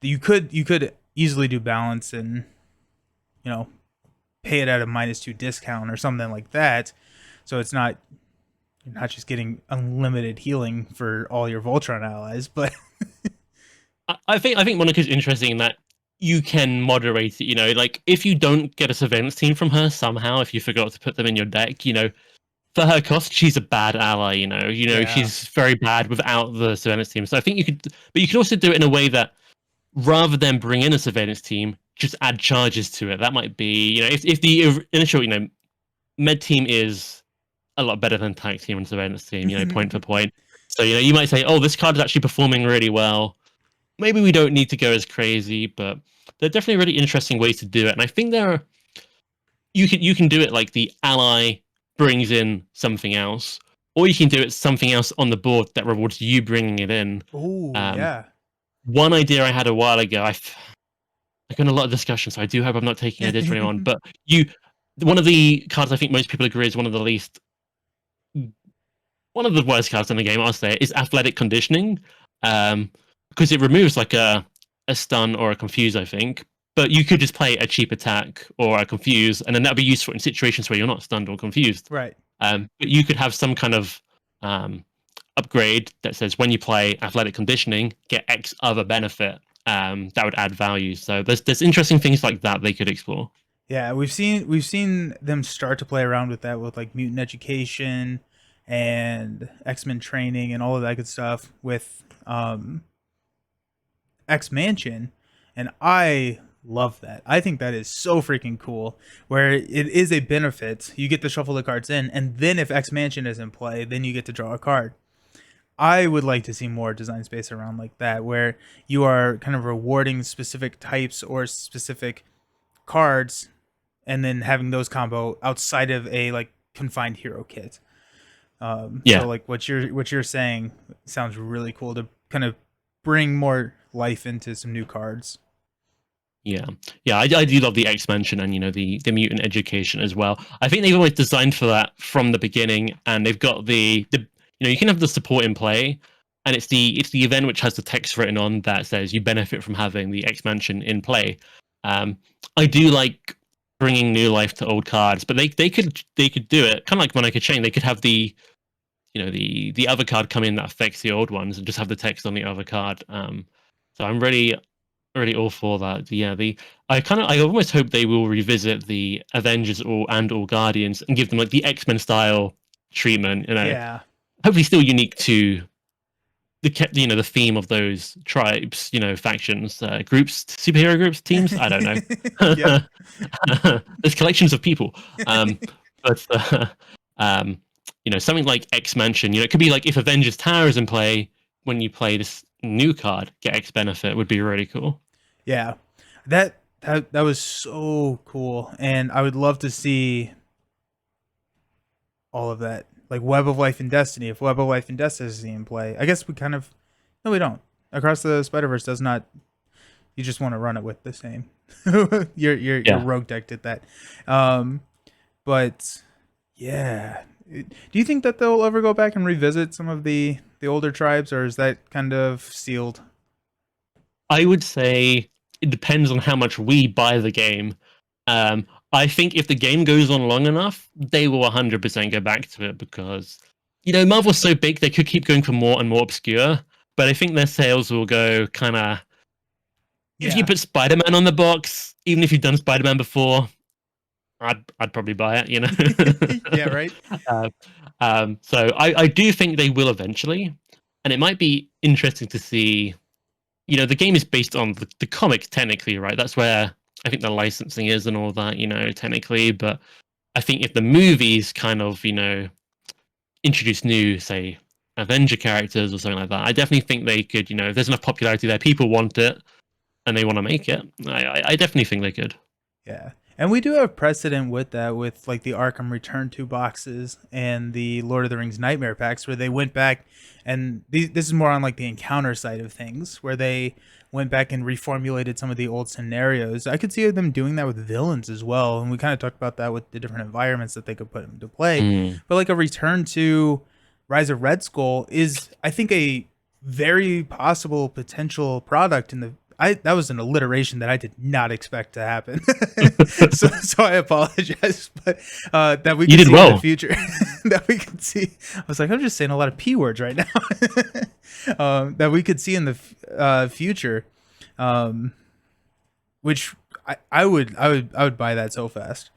You could easily do balance and you know pay it at a -2 discount or something like that, so it's not you're not just getting unlimited healing for all your Voltron allies, but I think Monica's interesting in that you can moderate it. Like if you don't get a surveillance team from her somehow, if you forgot to put them in your deck, for her cost, she's a bad ally. yeah. She's very bad without the surveillance team. So I think but you could also do it in a way that rather than bring in a surveillance team, just add charges to it. That might be, if the initial, med team is a lot better than tag team and surveillance team, point for point. So, you might say, oh, this card is actually performing really well. Maybe we don't need to go as crazy, but there are definitely really interesting ways to do it. And I think you can do it like the ally brings in something else, or you can do it something else on the board that rewards you bringing it in. Oh Um, yeah. One idea I had a while ago, I got in a lot of discussion, so I do hope I'm not taking ideas from anyone. But one of the cards I think most people agree is one of the worst cards in the game, I'll say, is Athletic Conditioning, because it removes like a stun or a confuse, I think. But you could just play a cheap attack or a confuse, and then that'd be useful in situations where you're not stunned or confused. Right. But you could have some kind of upgrade that says when you play Athletic Conditioning, get X other benefit. That would add value. So there's interesting things like that they could explore. Yeah, we've seen them start to play around with that with like mutant education and X-Men training and all of that good stuff with X Mansion, and I love that. I think that is so freaking cool. Where it is a benefit, you get to shuffle the cards in, and then if X Mansion is in play, then you get to draw a card. I would like to see more design space around like that, where you are kind of rewarding specific types or specific cards, and then having those combo outside of a like confined hero kit. Yeah. So like what you're saying sounds really cool to kind of bring more life into some new cards. Yeah, yeah, I do love the expansion and the mutant education as well. I think they've always designed for that from the beginning, and they've got the you can have the support in play, and it's the event which has the text written on that says you benefit from having the expansion in play. I do like bringing new life to old cards, but they could do it kind of like Monica Chain. They could have the other card come in that affects the old ones and just have the text on the other card. So I'm really all for that. Yeah, I almost hope they will revisit the Avengers all Guardians and give them like the X-Men style treatment. Yeah. Hopefully still unique to the theme of those tribes, factions, groups, superhero groups, teams. I don't Yeah. know. There's collections of people, but something like X Mansion. It could be like if Avengers Tower is in play when you play this new card, get X benefit would be really cool. Yeah. That was so cool, and I would love to see all of that. Like Web of Life and Destiny. If Web of Life and Destiny is in play, I guess we kind of no, we don't. Across the Spider-Verse does not. You just want to run it with the same. Your Yeah. rogue deck did that, but yeah. Do you think that they'll ever go back and revisit some of the older tribes, or is that kind of sealed? I would say it depends on how much we buy the game. I think if the game goes on long enough, they will 100% go back to it because, Marvel's so big, they could keep going for more and more obscure, but I think their sales will go kind of. If you Yeah. put Spider-Man on the box, even if you've done Spider-Man before, I'd probably buy it, Yeah. Right. uh, so I do think they will eventually, and it might be interesting to see. The game is based on the comic technically, right? That's where I think the licensing is and all that, technically. But I think if the movies kind of, introduce new, say, Avenger characters or something like that, I definitely think they could, if there's enough popularity there, people want it and they want to make it. I definitely think they could. Yeah. And we do have precedent with that, with like the Arkham Return 2 boxes and the Lord of the Rings Nightmare packs, where they went back and this is more on like the encounter side of things, where they went back and reformulated some of the old scenarios. I could see them doing that with villains as well. And we kind of talked about that with the different environments that they could put into play. Mm. But like a Return to Rise of Red Skull is, I think, a very possible potential product in the that was an alliteration that I did not expect to happen. so I apologize, but that we You could did see well. in the future. That we could see. I was like, I'm just saying a lot of p words right now. That we could see in the future, which I would buy that so fast,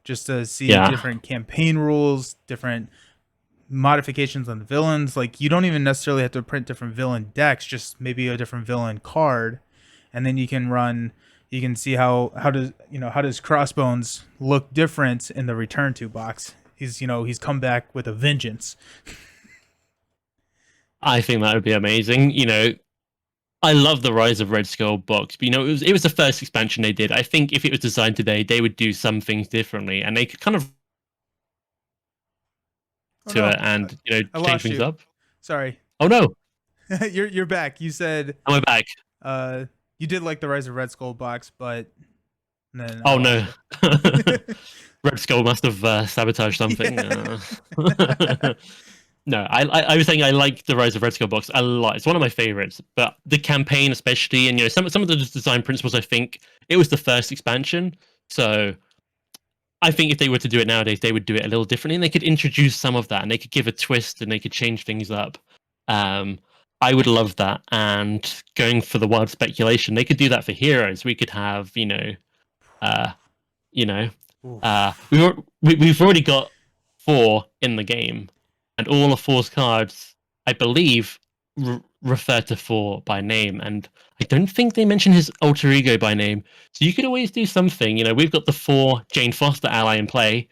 just to see Yeah. different campaign rules, different modifications on the villains. Like you don't even necessarily have to print different villain decks, just maybe a different villain card, and then you can see how does Crossbones look different in the Return to box. He's come back with a vengeance. I think that would be amazing. I love the Rise of Red Skull box, but it was the first expansion they did. I think if it was designed today, they would do some things differently, and they could kind of it and I change lost things you. up. Sorry. Oh no, You're back. You said am I back? you did like the Rise of Red Skull box, but then Oh no, Red Skull must have sabotaged something. Yeah. No, I was saying I like the Rise of Red Skull box a lot. It's one of my favorites, but the campaign especially, and some of the design principles. I think it was the first expansion, so I think if they were to do it nowadays, they would do it a little differently, and they could introduce some of that, and they could give a twist, and they could change things up. I would love that. And going for the wild speculation, they could do that for heroes. We could have, you know, we've already got 4 in the game, and all of 4's cards, I believe, refer to 4 by name, and I don't think they mention his alter ego by name. So you could always do something. We've got the 4 Jane Foster ally in play.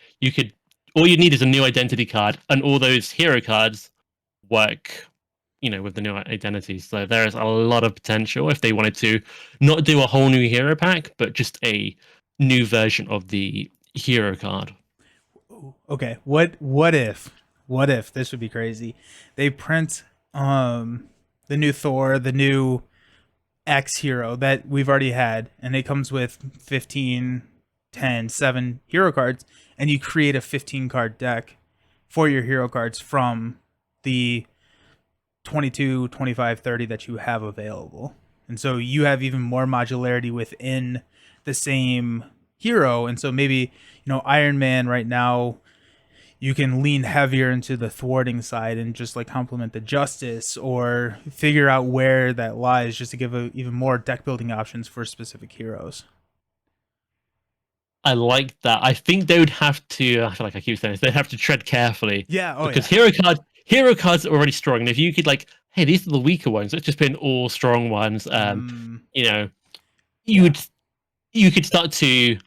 All you need is a new identity card, and all those hero cards work. With the new identities. So there is a lot of potential if they wanted to not do a whole new hero pack, but just a new version of the hero card. Okay, what if this would be crazy? They print the new Thor, the new X hero that we've already had, and it comes with 15, 10, 7 hero cards, and you create a 15 card deck for your hero cards from the 22, 25, 30 that you have available. And so you have even more modularity within the same hero. And so maybe, Iron Man right now, you can lean heavier into the thwarting side and just like complement the justice, or figure out where that lies, just to give even more deck building options for specific heroes. I like that. I think they would have to. I feel like I keep saying this. They'd have to tread carefully. Yeah. Because hero cards are already strong, and if you could hey, these are the weaker ones. Let's just put in all strong ones. You could start to.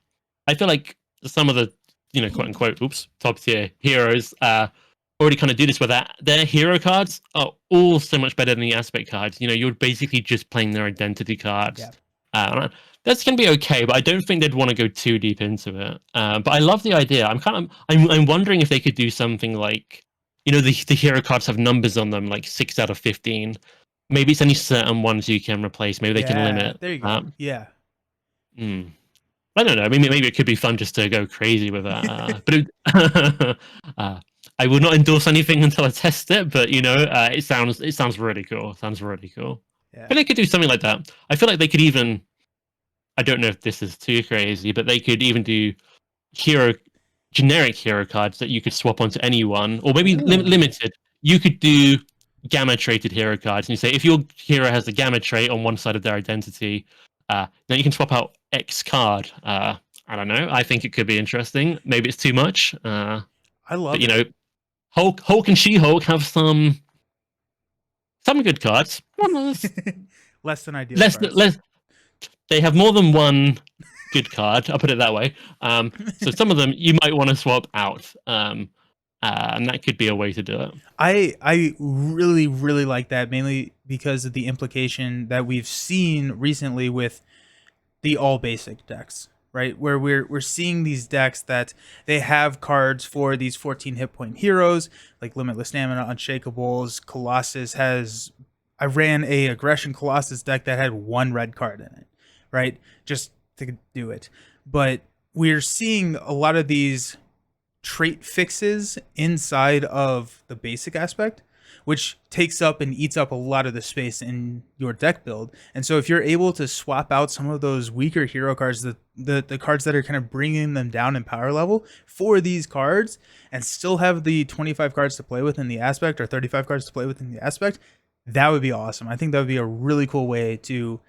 I feel like some of the quote unquote top tier heroes already kind of do this, where their hero cards are all so much better than the aspect cards. You're basically just playing their identity cards. Yeah. That's gonna be okay, but I don't think they'd want to go too deep into it. But I love the idea. I'm wondering if they could do something like, the hero cards have numbers on them, like 6 out of 15. Maybe it's only certain ones you can replace. Maybe they can Yeah, limit. there you go. Yeah. Hmm. I don't know. I mean, maybe it could be fun just to go crazy with that. I will not endorse anything until I test it. But it sounds really cool. Sounds really cool. Yeah. But they could do something like that. I feel like they could even. I don't know if this is too crazy, but they could even do generic hero cards that you could swap onto anyone, or maybe limited. You could do gamma traded hero cards, and you say if your hero has the gamma trait on one side of their identity, then you can swap out X card. I don't know. I think it could be interesting. Maybe it's too much. I love But it. Hulk and She-Hulk have some good cards. Less than ideal Less cards. less. They have more than one good card. I'll put it that way. So some of them you might want to swap out, and that could be a way to do it. I really really like that, mainly because of the implication that we've seen recently with the all basic decks, right? Where we're seeing these decks that they have cards for these 14 hit point heroes like Limitless Stamina, Unshakables. Colossus has. I ran a aggression Colossus deck that had one red card in it, right? Just to do it. But we're seeing a lot of these trait fixes inside of the basic aspect, which takes up and eats up a lot of the space in your deck build. And so if you're able to swap out some of those weaker hero cards, the cards that are kind of bringing them down in power level for these cards, and still have the 25 cards to play with in the aspect, or 35 cards to play with in the aspect, that would be awesome. I think that would be a really cool way to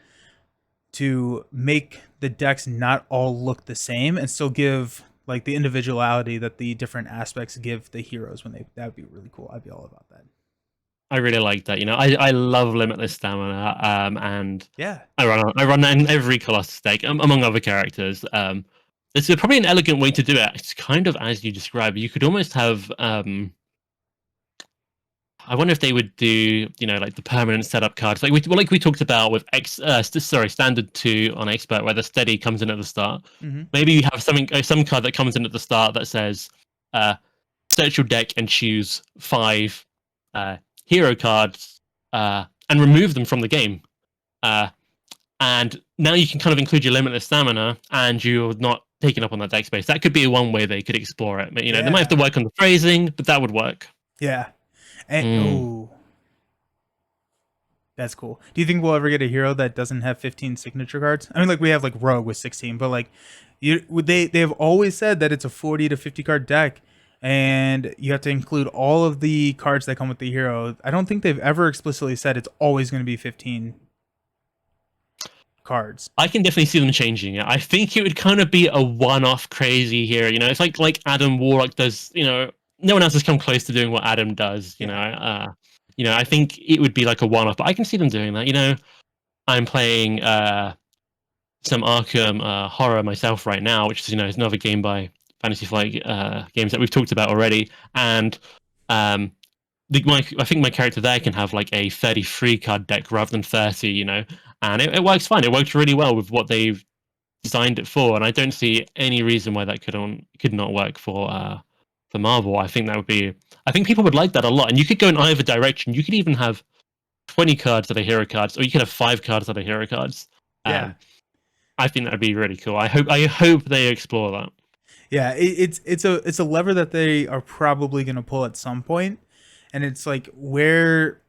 make the decks not all look the same and still give like the individuality that the different aspects give the heroes when that would be really cool. I'd be all about that. I really like that. I love Limitless Stamina, and Yeah. I run that in every Colossus deck, among other characters. It's probably an elegant way to do it. It's kind of as you described. You could almost have. I wonder if they would do, like the permanent setup cards, like we talked about with standard 2 on expert, where the steady comes in at the start. Mm-hmm. Maybe you have some card that comes in at the start that says, search your deck and choose 5 hero cards, and remove them from the game. And now you can kind of include your Limitless Stamina, and you're not taking up on that deck space. That could be one way they could explore it. But, they might have to work on the phrasing, but that would work. Yeah. And that's cool. Do you think we'll ever get a hero that doesn't have 15 signature cards? I mean, like we have like Rogue with 16, but like they have always said that it's a 40 to 50 card deck, and you have to include all of the cards that come with the hero. I don't think they've ever explicitly said it's always going to be 15 cards. I can definitely see them changing it. I think it would kind of be a one-off crazy here. It's like Adam Warlock does. No one else has come close to doing what Adam does. I think it would be like a one-off, but I can see them doing that. I'm playing some Arkham Horror myself right now, which is another game by Fantasy Flight Games that we've talked about already, and I think my character there can have like a 33 card deck rather than 30. And it works fine. It works really well with what they've designed it for, and I don't see any reason why that could not work for Marvel. I think people would like that a lot, and you could go in either direction. You could even have 20 cards that are hero cards, or you could have 5 cards that are hero cards. Yeah. I think that'd be really cool. I hope they explore that. Yeah, it's a lever that they are probably going to pull at some point, and it's like where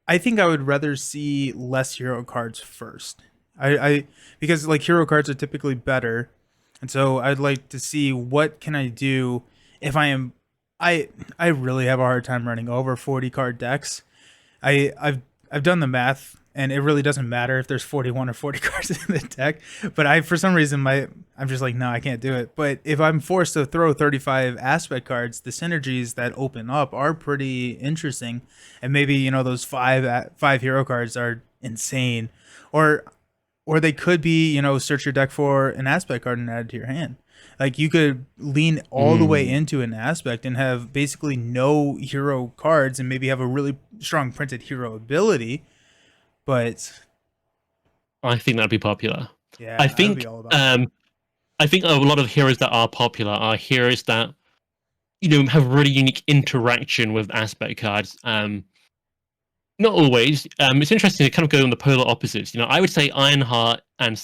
I think I would rather see less hero cards first. I because like hero cards are typically better, and so I'd like to see what can I do if I really have a hard time running over 40 card decks. I've done the math, and it really doesn't matter if there's 41 or 40 cards in the deck. But for some reason I'm just like, no, I can't do it. But if I'm forced to throw 35 aspect cards, the synergies that open up are pretty interesting. And maybe those five hero cards are insane, or they could be search your deck for an aspect card and add it to your hand. Like you could lean all the way into an aspect and have basically no hero cards, and maybe have a really strong printed hero ability. But I think that'd be popular. Yeah, I I would be think all about that. I think a lot of heroes that are popular are heroes that have really unique interaction with aspect cards. Not always. It's interesting to kind of go on the polar opposites. I would say Ironheart and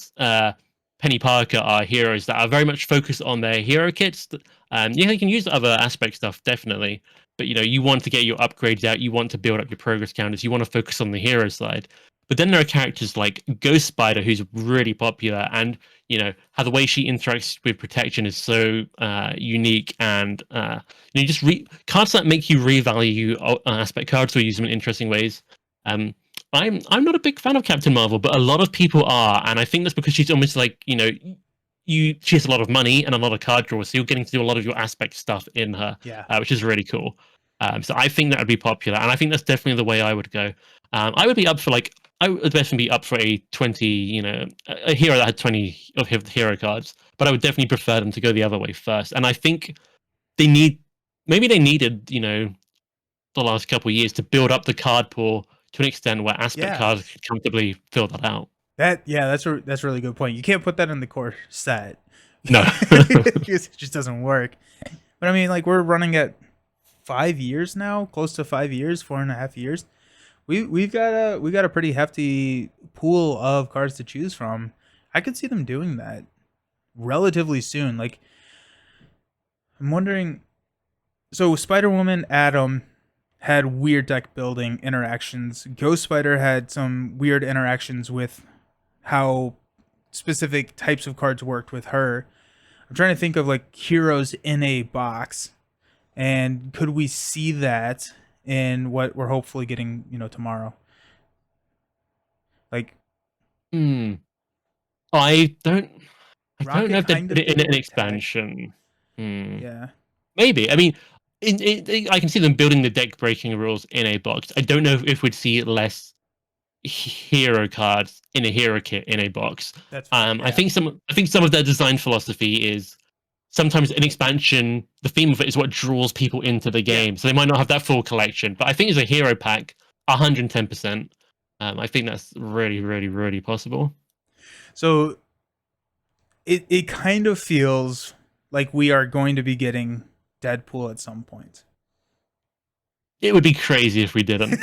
Penny Parker are heroes that are very much focused on their hero kits. Yeah, you can use the other aspect stuff definitely, but you want to get your upgrades out. You want to build up your progress counters. You want to focus on the hero side. But then there are characters like Ghost Spider, who's really popular, and how the way she interacts with protection is so unique, and just cards that make you revalue aspect cards or use them in interesting ways. um, I'm not a big fan of Captain Marvel, but a lot of people are, and I think that's because she's almost like she has a lot of money and a lot of card draws, so you're getting to do a lot of your aspect stuff in her, Yeah. which is really cool. So I think that would be popular, and I think that's definitely the way I would go. I would be up for I would definitely be up for a 20, a hero that had 20 of hero cards, but I would definitely prefer them to go the other way first. And I think maybe they needed, the last couple of years to build up the card pool to an extent where aspect Yeah. cards could comfortably fill that out. That's a really good point. You can't put that in the core set. No. It just doesn't work. But I mean, like, we're running at 5 years now, close to 5 years, 4.5 years. We got a pretty hefty pool of cards to choose from. I could see them doing that relatively soon. Like, I'm wondering. So Spider Woman, Atom had weird deck building interactions. Ghost Spider had some weird interactions with how specific types of cards worked with her. I'm trying to think of like heroes in a box, and could we see that in what we're hopefully getting, tomorrow? Like, Hmm. I don't. I don't know Rocket if they'd kind put of it did in it an with tag. expansion. Hmm. Yeah. Maybe. I mean, I can see them building the deck breaking rules in a box. I don't know if we'd see less hero cards in a hero kit in a box. That's fair. I Yeah. think some of their design philosophy is sometimes an expansion. The theme of it is what draws people into the Yeah. game, so they might not have that full collection. But I think as a hero pack, 110%. I think that's really, really, really possible. So it kind of feels like we are going to be getting Deadpool at some point. It would be crazy if we didn't.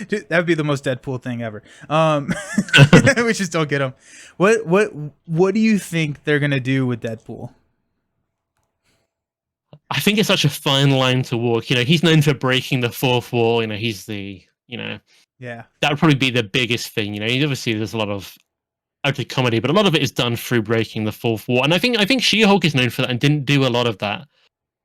Dude, that'd be the most Deadpool thing ever. We just don't get him. What do you think they're gonna do with Deadpool? I think it's such a fine line to walk. He's known for breaking the fourth wall. He's the Yeah. that would probably be the biggest thing. Obviously there's a lot of ugly comedy, but a lot of it is done through breaking the fourth wall. And I think She-Hulk is known for that and didn't do a lot of that.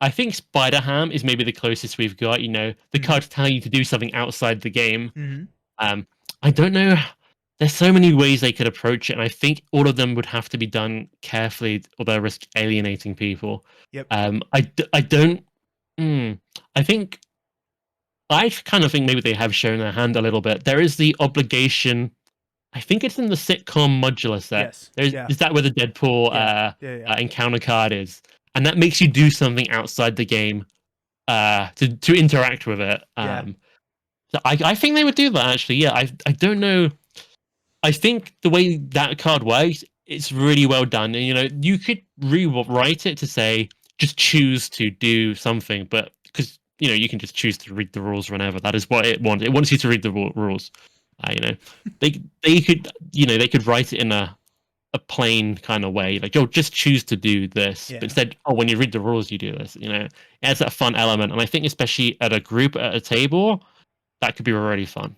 I think Spider-Ham is maybe the closest we've got. The cards tell you to do something outside the game. Mm-hmm. I don't know. There's so many ways they could approach it, and I think all of them would have to be done carefully, or they'll risk alienating people. Yep. I don't. I think I kind of think maybe they have shown their hand a little bit. There is the obligation. I think it's in the sitcom modular set. Yes. Yeah. Is that where the Deadpool Yeah. encounter card is, and that makes you do something outside the game to interact with it. Yeah. So I think they would do that actually. Yeah, I don't know. I think the way that card works, it's really well done. And you could rewrite it to say just choose to do something, but because you can just choose to read the rules whenever. That is what it wants. It wants you to read the rules. They could they could write it in a plain kind of way, like, oh, just choose to do this. Yeah. But instead, oh, when you read the rules, you do this. It adds that fun element, and I think especially at a group at a table, that could be really fun.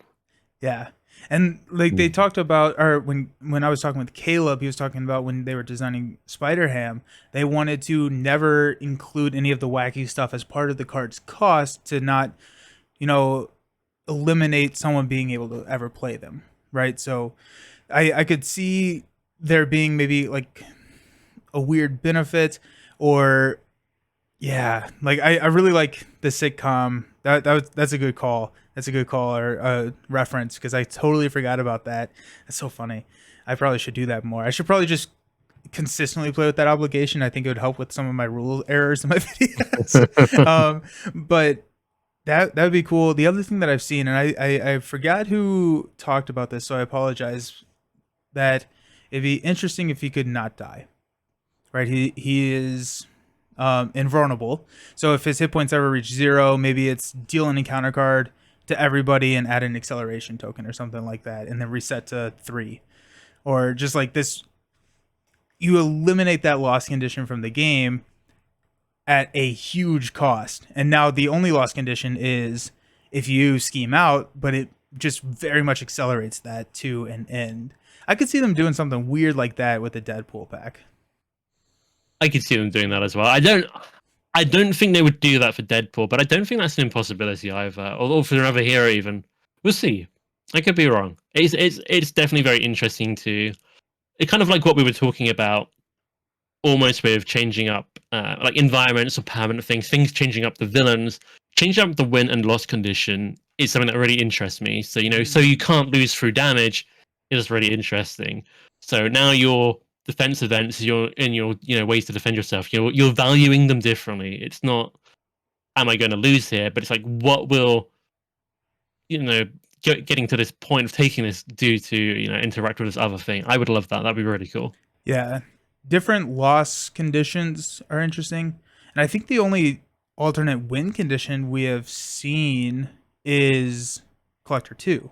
Yeah. And like they talked about, or when I was talking with Caleb, he was talking about when they were designing Spider-Ham, they wanted to never include any of the wacky stuff as part of the card's cost to not, eliminate someone being able to ever play them, right? So I could see there being maybe like a weird benefit, or yeah, like I really like the sitcom. That's a good call. That's a good call, or reference, because I totally forgot about that. That's so funny. I probably should do that more. I should probably just consistently play with that obligation. I think it would help with some of my rule errors in my videos. But that would be cool. The other thing that I've seen, and I forgot who talked about this, so I apologize, that It'd be interesting if he could not die. Right? He is invulnerable. So if his hit points ever reach 0, maybe it's deal an encounter card to everybody and add an acceleration token or something like that, and then reset to 3. Or just like this, you eliminate that loss condition from the game at a huge cost. And now the only loss condition is if you scheme out, but it just very much accelerates that to an end. I could see them doing something weird like that with the Deadpool pack. I could see them doing that as well. I don't think they would do that for Deadpool, but I don't think that's an impossibility either. Or for another hero even. We'll see. I could be wrong. It's definitely very interesting to. It's kind of like what we were talking about, almost with changing up like environments or permanent things changing up the villains, changing up the win and loss condition is something that really interests me. So so you can't lose through damage is really interesting. So now your defense events, your ways to defend yourself, you're valuing them differently. It's not, am I going to lose here? But it's like, what will getting to this point of taking this do to interact with this other thing. I would love that. That'd be really cool. Yeah, different loss conditions are interesting, and I think the only alternate win condition we have seen is Collector 2,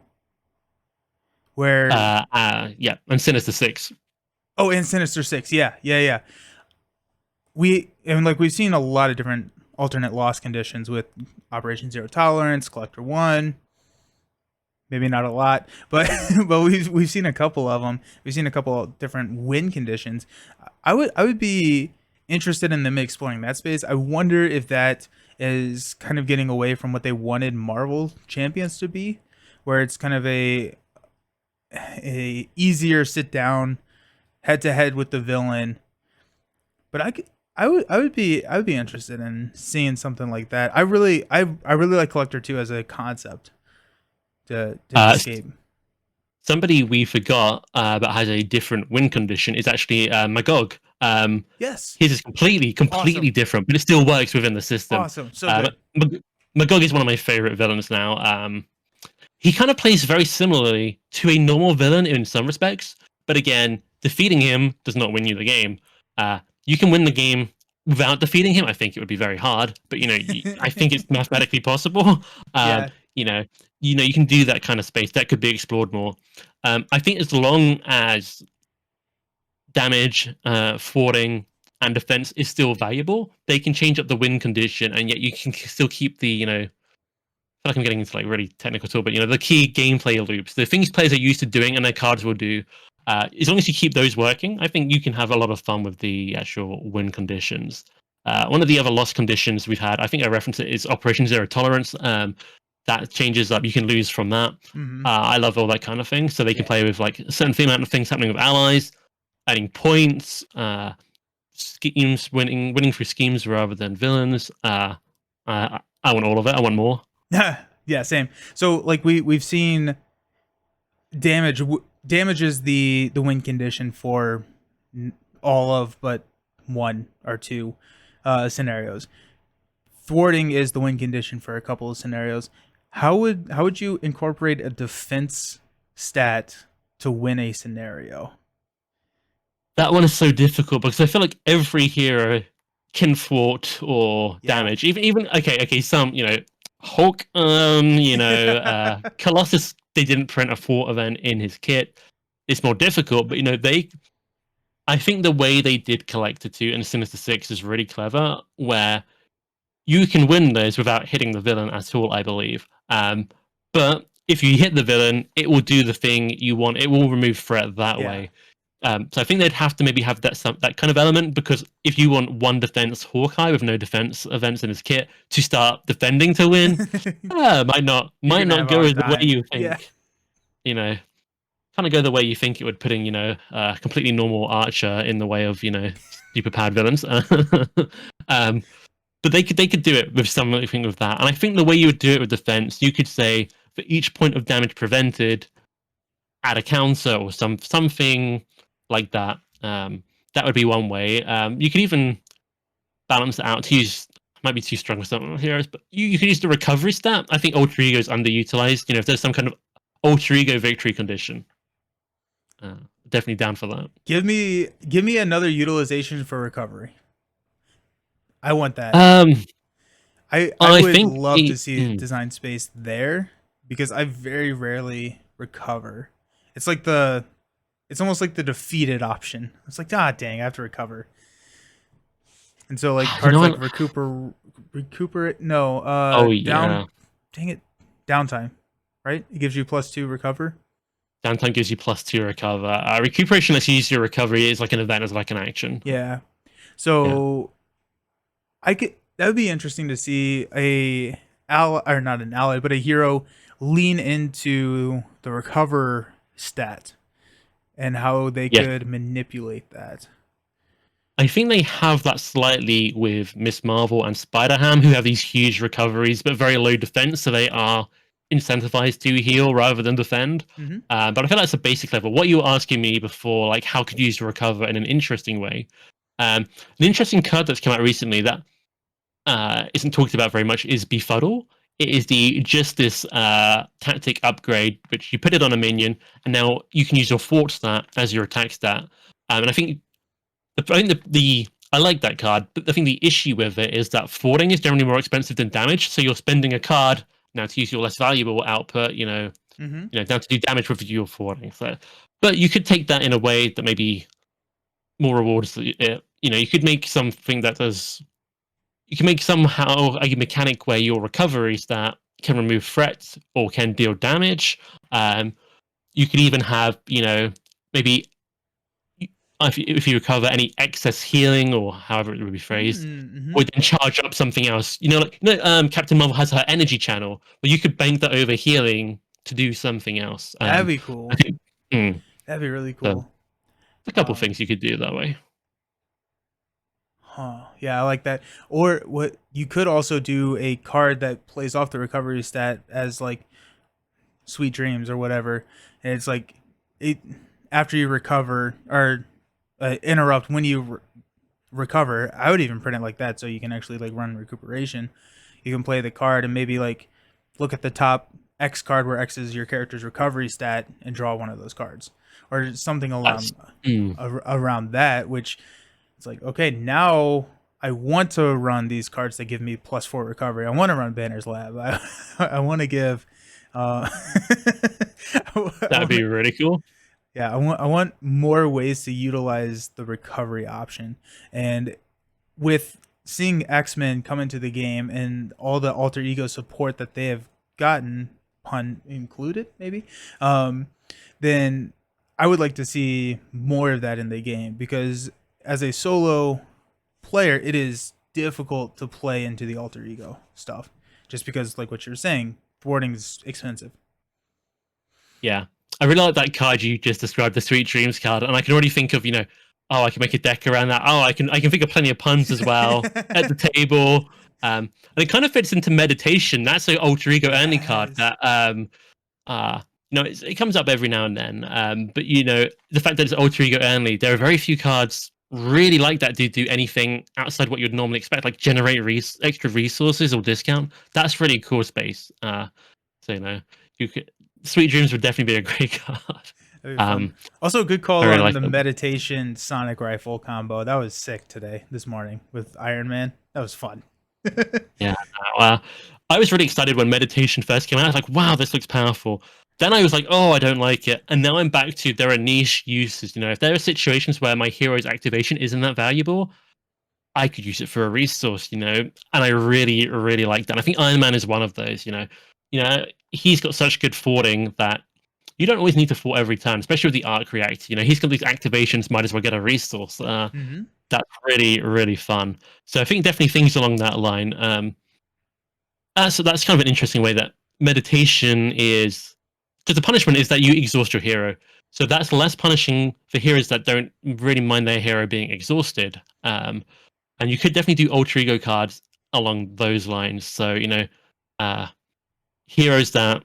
where yeah, and Sinister 6. Oh, and Sinister 6, yeah. We've seen a lot of different alternate loss conditions with Operation Zero Tolerance, Collector 1. Maybe not a lot, but we've seen a couple of them. We've seen a couple of different win conditions. I would be interested in them exploring that space. I wonder if that is kind of getting away from what they wanted Marvel Champions to be, where it's kind of a easier sit down head to head with the villain. But I would be interested in seeing something like that. I really like Collector 2 as a concept to escape. Somebody we forgot but has a different win condition is actually Magog. Yes, his is completely awesome. Different, but it still works within the system. Awesome, so good. Magog is one of my favorite villains now. He kind of plays very similarly to a normal villain in some respects, but again, defeating him does not win you the game. You can win the game without defeating him. I think it would be very hard, but I think it's mathematically possible. Yeah. You can do that kind of space that could be explored more. I think as long as damage, thwarting, and defense is still valuable, they can change up the win condition, and yet you can still keep the I feel like I'm getting into like really technical talk, but the key gameplay loops, the things players are used to doing and their cards will do. As long as you keep those working, I think you can have a lot of fun with the actual win conditions. One of the other loss conditions we've had, I think I referenced it, is Operation Zero Tolerance. That changes up. You can lose from that. Mm-hmm. I love all that kind of thing. So they can play with like a certain amount of things happening with allies, adding points, schemes, winning through schemes rather than villains. I want all of it. I want more. Yeah, same. So like we've seen damage is the win condition for all of but 1 or 2 scenarios. Thwarting is the win condition for a couple of scenarios. How would you incorporate a defense stat to win a scenario? That one is so difficult because I feel like every hero can thwart or damage. Even okay, some Hulk, Colossus, they didn't print a thwart event in his kit. It's more difficult, but I think the way they did Collector 2 and Sinister 6 is really clever, where you can win those without hitting the villain at all, I believe. But if you hit the villain, it will do the thing you want. It will remove threat that way. So I think they'd have to maybe have that kind of element, because if you want one defense Hawkeye with no defense events in his kit to start defending to win, might not go the way you think. Kind of go the way you think it would, putting a completely normal archer in the way of super powered villains. But they could do it with something with that. And I think the way you would do it with defense, you could say for each point of damage prevented, add a counter or something like that. That would be one way. You could even balance it out to use, might be too strong for some heroes, but you can use the recovery stat. I think Alter Ego is underutilized. If there's some kind of Alter Ego victory condition, definitely down for that. Give me another utilization for recovery. I want that. Um, I I would think love to see design space there because I very rarely recover. It's like it's almost like the defeated option. It's like, ah, dang, I have to recover. And so like you know cards like what? recuperate, no, Oh down, yeah, dang it, downtime, right? It gives you +2 recover. downtime gives you +2 recover. Recuperation lets you use your recovery is like an event as like an action. Yeah. Yeah, So I could that would be interesting to see a ally or not an ally, but a hero lean into the recover stat and how they yeah. could manipulate that. I think they have that slightly with Miss Marvel and Spider Ham, who have these huge recoveries but very low defense, so they are incentivized to heal rather than defend. Mm-hmm. But I feel that's a basic level. What you were asking me before, like how could you use to recover in an interesting way? An interesting card that's come out recently that isn't talked about very much is Befuddle. It is the Justice tactic upgrade, which you put it on a minion, and now you can use your fort stat as your attack stat. And I think the I like that card, but I think the issue with it is that forwarding is generally more expensive than damage. So you're spending a card now to use your less valuable output. Mm-hmm. Now to do damage with your forwarding. So, but you could take that in a way that maybe more rewards it. You could make something that does. You can make somehow a mechanic where your recovery stat can remove threats or can deal damage. Um, you could even have maybe if you recover any excess healing or however it would be phrased, Mm-hmm. would then charge up something else. Captain Marvel has her energy channel, but you could bank that over healing to do something else. That'd be I cool. think That'd be really so. cool. A couple Um, things you could do that way. Huh. Yeah, I like that. Or what you could also do a card that plays off the recovery stat as like sweet dreams or whatever. And it's like it after you recover or interrupt when you recover. I would even print it like that so you can actually like run recuperation. You can play the card and maybe like look at the top X card where X is your character's recovery stat and draw one of those cards or something That's around that, which it's like, okay, now I want to run these cards that give me +4 recovery. I want to run Banner's Lab. I want to give. Uh, that'd be really cool. yeah, I want more ways to utilize the recovery option, and with seeing X-Men come into the game and all the alter ego support that they have gotten, pun included, maybe, um, then I would like to see more of that in the game because as a solo player, it is difficult to play into the alter ego stuff just because, like what you're saying, thwarting is expensive. Yeah, I really like that card you just described, the Sweet Dreams card, and I can already think of oh, I can make a deck around that. Oh, I can think of plenty of puns as well at the table. And it kind of fits into meditation. That's an alter ego only card Yes. that it comes up every now and then. But the fact that it's alter ego only, there are very few cards really like that do anything outside what you'd normally expect, like generate extra resources or discount. That's really cool space. So you could Sweet Dreams would definitely be a great card. That'd be fun. Um, Also, good I call really on like the them. meditation sonic rifle combo. That was sick this morning with Iron Man. That was fun. Yeah, I was really excited when meditation first came out. I was like, wow, this looks powerful. Then I was like, oh, I don't like it. And now I'm back to there are niche uses. If there are situations where my hero's activation isn't that valuable, I could use it for a resource, and I really, really like that. And I think Iron Man is one of those, he's got such good forwarding that you don't always need to fort every turn, especially with the arc react. He's got these activations, might as well get a resource. Mm-hmm. That's really, really fun. So I think definitely things along that line. So that's kind of an interesting way that meditation is, because the punishment is that you exhaust your hero. So that's less punishing for heroes that don't really mind their hero being exhausted. And you could definitely do alter ego cards along those lines. So heroes that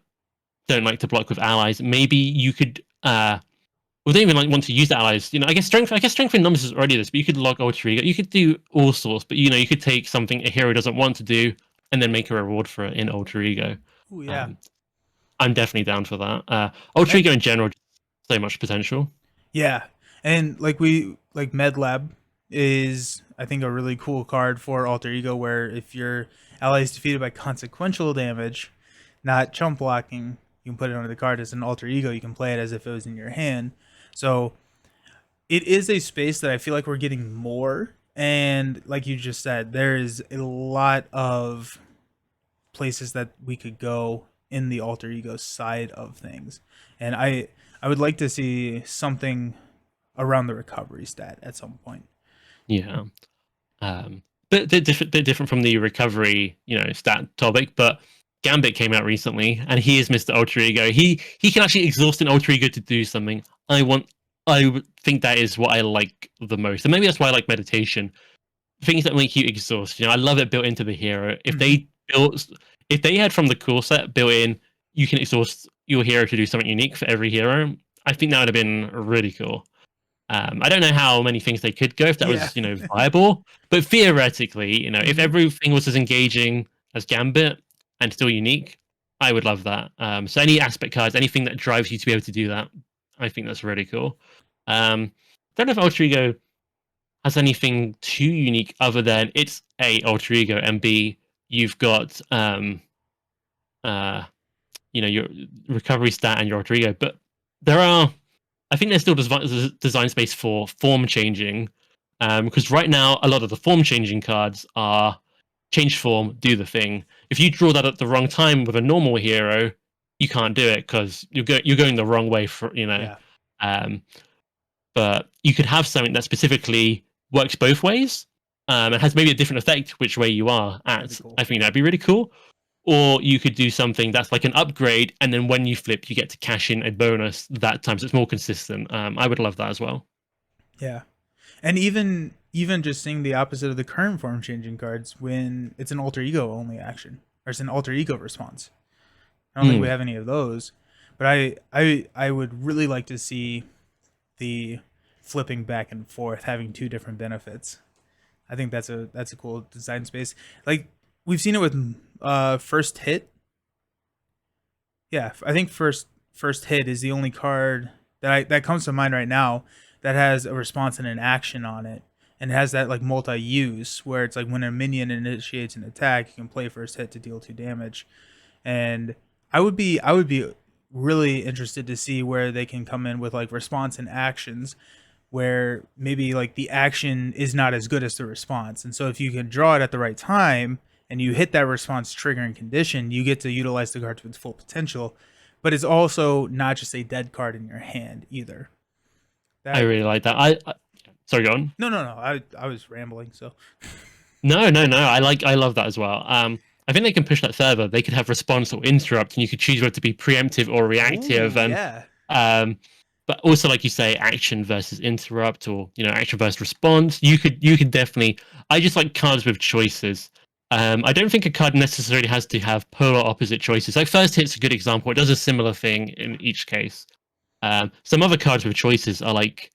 don't like to block with allies, maybe you could. We don't even want to use the allies. I guess strength. I guess strength in numbers is already this, but you could log alter ego. You could do all sorts, but you could take something a hero doesn't want to do and then make a reward for it in alter ego. Oh yeah. Um, I'm definitely down for that. Alter That ego in general, so much potential. Yeah, and like MedLab is, I think, a really cool card for Alter Ego, where if your ally is defeated by consequential damage, not chump blocking, you can put it onto the card as an Alter Ego. You can play it as if it was in your hand. So it is a space that I feel like we're getting more. And like you just said, there is a lot of places that we could go in the Alter Ego side of things. And I would like to see something around the recovery stat at some point. Yeah. Bit different from the recovery, stat topic, but Gambit came out recently, and he is Mr. Alter Ego. He can actually exhaust an Alter Ego to do something. I think that is what I like the most, and maybe that's why I like meditation. Things that make you exhaust. I love it built into the hero. Mm-hmm. If they had from the core set built in, you can exhaust your hero to do something unique for every hero. I think that would have been really cool. I don't know how many things they could go if that Yeah. was, viable. But theoretically, if Mm-hmm. everything was as engaging as Gambit and still unique, I would love that. So any aspect cards, anything that drives you to be able to do that, I think that's really cool. Don't know if Alter Ego has anything too unique other than it's A, Alter Ego, and B, you've got uh your recovery stat and your Alter Ego. But there are I think there's still design space for form changing, because right now a lot of the form changing cards are change form, do the thing. If you draw that at the wrong time with a normal hero, you can't do it because you're going the wrong way for. Yeah. Um, but you could have something that specifically works both ways, and has maybe a different effect which way you are That'd be at. cool. I think that'd be really cool. Or you could do something that's like an upgrade, and then when you flip, you get to cash in a bonus that time, so it's more consistent. I would love that as well. Yeah. And even just seeing the opposite of the current form changing cards when it's an Alter Ego only action, or it's an Alter Ego response. I don't think we Mm. have any of those. But I would really like to see the flipping back and forth having two different benefits. I think that's a cool design space. Like we've seen it with first hit. Yeah, I think first hit is the only card that comes to mind right now that has a response and an action on it, and it has that like multi-use where it's like when a minion initiates an attack, you can play first hit to deal 2 damage. And I would be really interested to see where they can come in with like response and actions, where maybe like the action is not as good as the response. And so if you can draw it at the right time and you hit that response triggering condition, you get to utilize the card to its full potential. But it's also not just a dead card in your hand either. I That really like that. Sorry, go on. no. I was rambling, so No, no, no. I love that as well. I think they can push that further. They could have response or interrupt, and you could choose whether to be preemptive or reactive. oh And yeah. um, but also, like you say, action versus interrupt, or action versus response. You could definitely. I just like cards with choices. I don't think a card necessarily has to have polar opposite choices. Like first hit's a good example. It does a similar thing in each case. Some other cards with choices are like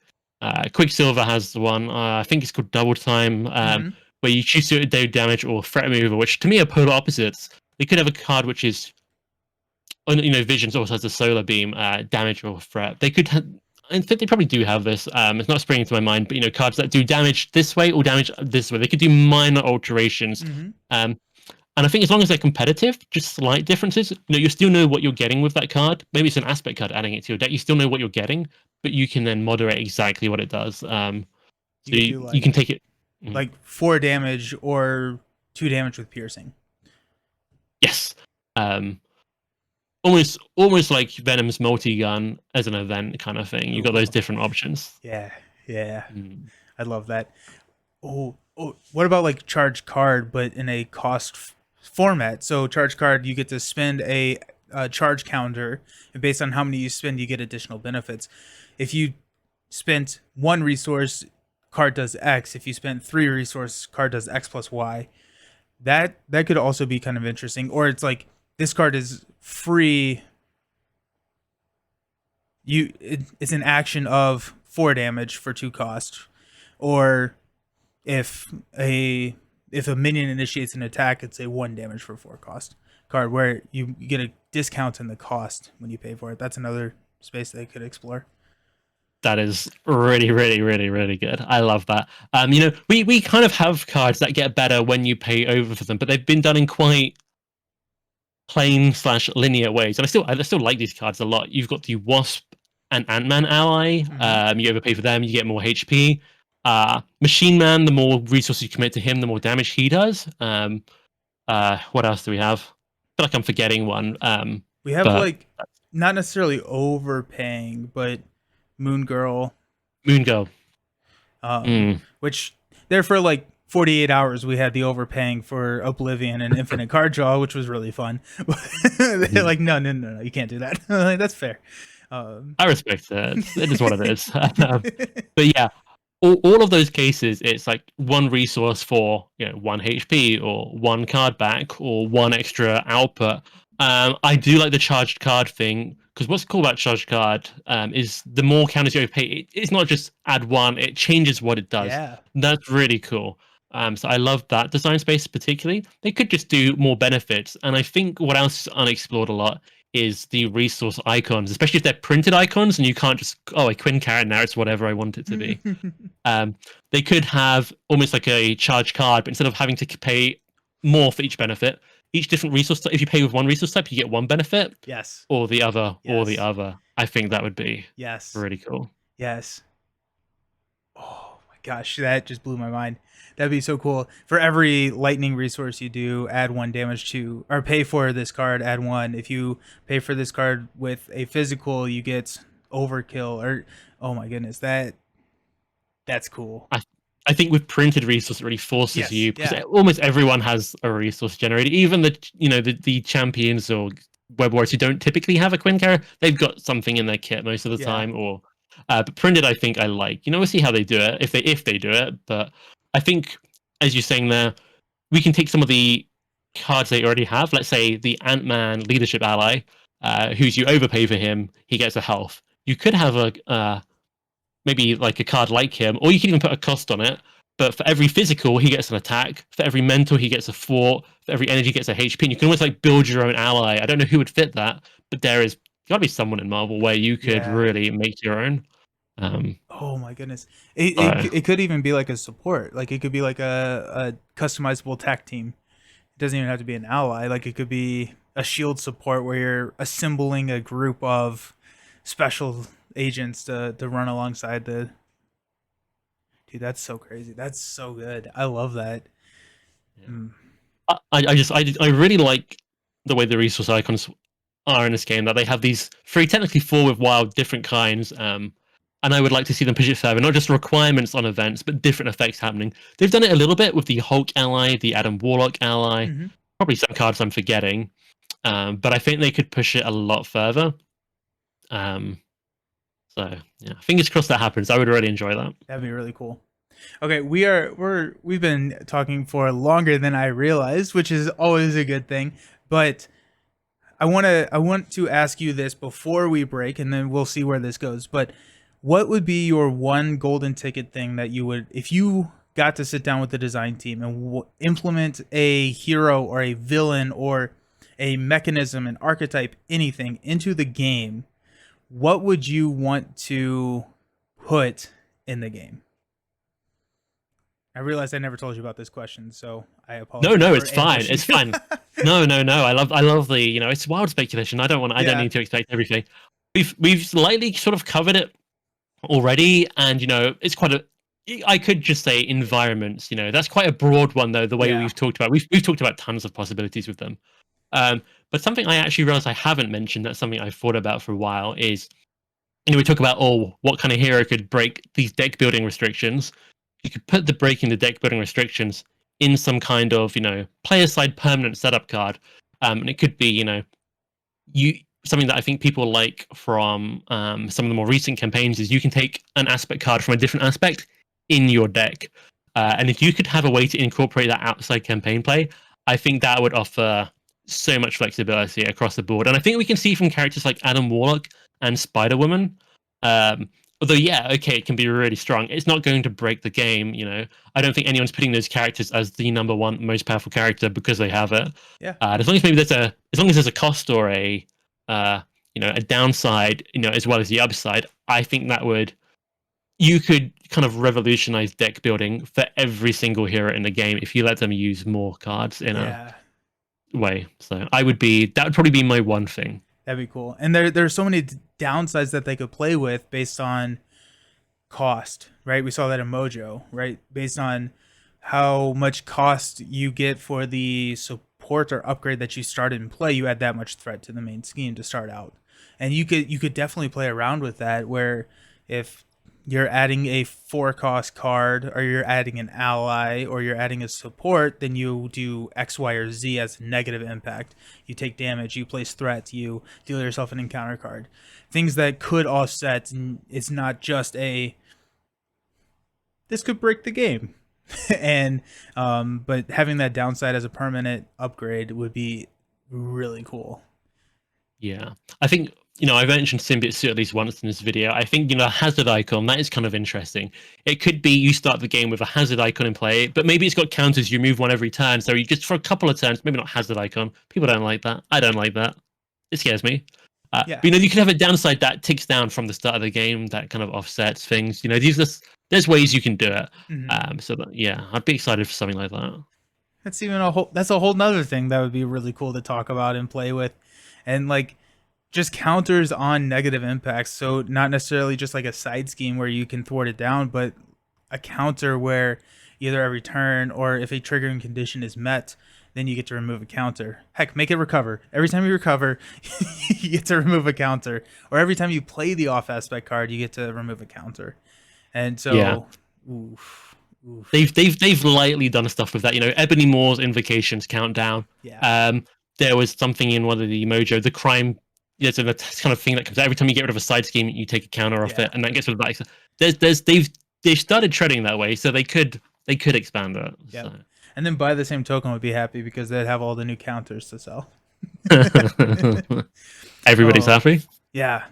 Quicksilver has the one. I think it's called Double Time, Mm-hmm. where you choose to do damage or threat removal, which to me are polar opposites. They could have a card which is, Visions also has a Solar Beam, damage or threat. They could have. I think they probably do have this. It's not springing to my mind, but cards that do damage this way or damage this way. They could do minor alterations. Mm-hmm. And I think as long as they're competitive, just slight differences, you still know what you're getting with that card. Maybe it's an aspect card adding it to your deck. You still know what you're getting, but you can then moderate exactly what it does. You So could do you can take it. Mm, like 4 damage or 2 damage with piercing. yes. Um, almost like Venom's multi-gun as an event kind of thing. You've got those Ooh, different options. yeah, yeah. Mm. I love that. Oh, what about like charge card, but in a format? So charge card, you get to spend a charge counter, and based on how many you spend, you get additional benefits. If you spent 1 resource, card does X. If you spent 3 resource, card does X plus Y. That could also be kind of interesting. Or it's like this card is free. It's an action of 4 damage for 2 cost, or if a if a minion initiates an attack, it's a 1 damage for 4 cost card where you get a discount in the cost when you pay for it. That's another space they could explore. That is really, really, really, really good. I love that. We kind of have cards that get better when you pay over for them, but they've been done in quite plain/linear ways. And I still like these cards a lot. You've got the Wasp and Ant-Man ally. You overpay for them, you get more HP. Machine Man, the more resources you commit to him, the more damage he does. What else do we have? I feel like I'm forgetting one. We have But like not necessarily overpaying, but Moon Girl, Moon Girl. which there for like 48 hours we had the overpaying for Oblivion and Infinite Card Draw, which was really fun. They're like, no, you can't do that. Like, that's fair. I respect it. It is what it is. But yeah, all of those cases, it's like one resource for 1 HP or one card back or one extra output. I do like the charged card thing because what's cool about charged card is the more counters you overpay, it's not just add one; it changes what it does. Yeah. That's really cool. So I love that design space particularly. They could just do more benefits, and I think what else is unexplored a lot is the resource icons, especially if they're printed icons and you can't just a Quinn carrot now it's whatever I want it to be. They could have almost like a charge card, but instead of having to pay more for each benefit, each different resource type, if you pay with one resource type, you get one benefit. Yes. Or the other, or the Yes. other. I think that would be Yes. really cool. Yes. Oh my gosh, that just blew my mind. That'd be so cool. For every lightning resource you do, add 1 damage to, or pay for this card, add 1. If you pay for this card with a physical, you get overkill. Or oh my goodness, that's cool. I think with printed resource, it really forces you because yeah. almost everyone has a resource generator. Even the champions or web warriors who don't typically have a Quinn carrier, they've got something in their kit most of the Yeah. time. Or but printed, I think I like. We'll see how they do it if they do it. But I think, as you're saying there, we can take some of the cards they already have. Let's say the Ant-Man leadership ally, who's you overpay for him, he gets a health. You could have a maybe like a card like him, or you can even put a cost on it. But for every physical, he gets an attack. For every mental, he gets a thwart. For every energy, he gets a HP. And you can almost like build your own ally. I don't know who would fit that, but there is got to be someone in Marvel where you could really make your own. Oh my goodness! It could even be like a support. Like it could be like a customizable tech team. It doesn't even have to be an ally. Like it could be a shield support where you're assembling a group of special agents to run alongside the. Dude, that's so crazy. That's so good. I love that. Yeah. I really like the way the resource icons are in this game. That they have these technically 4 with wild different kinds. And I would like to see them push it further, not just requirements on events, but different effects happening. They've done it a little bit with the Hulk ally, the Adam Warlock ally, probably some cards I'm forgetting, but I think they could push it a lot further. So yeah, fingers crossed that happens. I would really enjoy that. That'd be really cool. Okay, we've been talking for longer than I realized, which is always a good thing. But I want to ask you this before we break, and then we'll see where this goes. But what would be your one golden ticket thing that you would, if you got to sit down with the design team and implement a hero or a villain or a mechanism, an archetype, anything into the game, what would you want to put in the game? I realized I never told you about this question, so I apologize. No, it's fine. It's fine. No. I love the, it's wild speculation. I don't need to expect everything. We've slightly sort of covered it already, and it's quite I could just say environments. That's quite a broad one though. The way we've talked about, we've talked about tons of possibilities with them. But something I actually realized I haven't mentioned, that's something I've thought about for a while, is we talk about what kind of hero could break these deck building restrictions. You could put the breaking the deck building restrictions in some kind of player side permanent setup card, and it could be something that I think people like from some of the more recent campaigns is you can take an aspect card from a different aspect in your deck, and if you could have a way to incorporate that outside campaign play, I think that would offer so much flexibility across the board. And I think we can see from characters like Adam Warlock and Spider-Woman, although it can be really strong, it's not going to break the game. I don't think anyone's putting those characters as the number one most powerful character because they have it. As long as there's a cost or a downside, as well as the upside, I think that would you could kind of revolutionize deck building for every single hero in the game if you let them use more cards in a Yeah, way. So that would probably be my one thing. that'd be cool. And there's so many downsides that they could play with based on cost, right? We saw that in Mojo, right? Based on how much cost you get for the support or upgrade that you started in play, you add that much threat to the main scheme to start out. And you could definitely play around with that where if you're adding a 4 cost card or you're adding an ally or you're adding a support, then you do X, Y, or Z as a negative impact. You take damage, you place threats, you deal yourself an encounter card. Things that could offset, and it's not just a this could break the game. And but having that downside as a permanent upgrade would be really cool. Yeah, I think I mentioned Symbiote Suit at least once in this video. I think a hazard icon that is kind of interesting. It could be you start the game with a hazard icon in play, but maybe it's got counters. You move one every turn, so you just for a couple of turns, maybe not hazard icon. People don't like that. I don't like that. It scares me. Yeah. But, you can have a downside that ticks down from the start of the game that kind of offsets things. There's ways you can do it. So that, yeah, I'd be excited for something like that. That's a whole nother thing that would be really cool to talk about and play with. And like just counters on negative impacts. So not necessarily just like a side scheme where you can thwart it down, but a counter where either every turn or if a triggering condition is met, then you get to remove a counter. Heck, make it recover. Every time you recover, you get to remove a counter. Or every time you play the off aspect card, you get to remove a counter. And so, yeah. Oof. They've lightly done stuff with that. Ebony Moore's Invocations countdown. Yeah. There was something in one of the Mojo, the crime. There's a kind of thing that comes out every time you get rid of a side scheme, you take a counter off it, and that gets rid of that. They've started treading that way, so they could expand it. Yeah. So. And then by the same token, would be happy because they'd have all the new counters to sell. Everybody's happy. Yeah,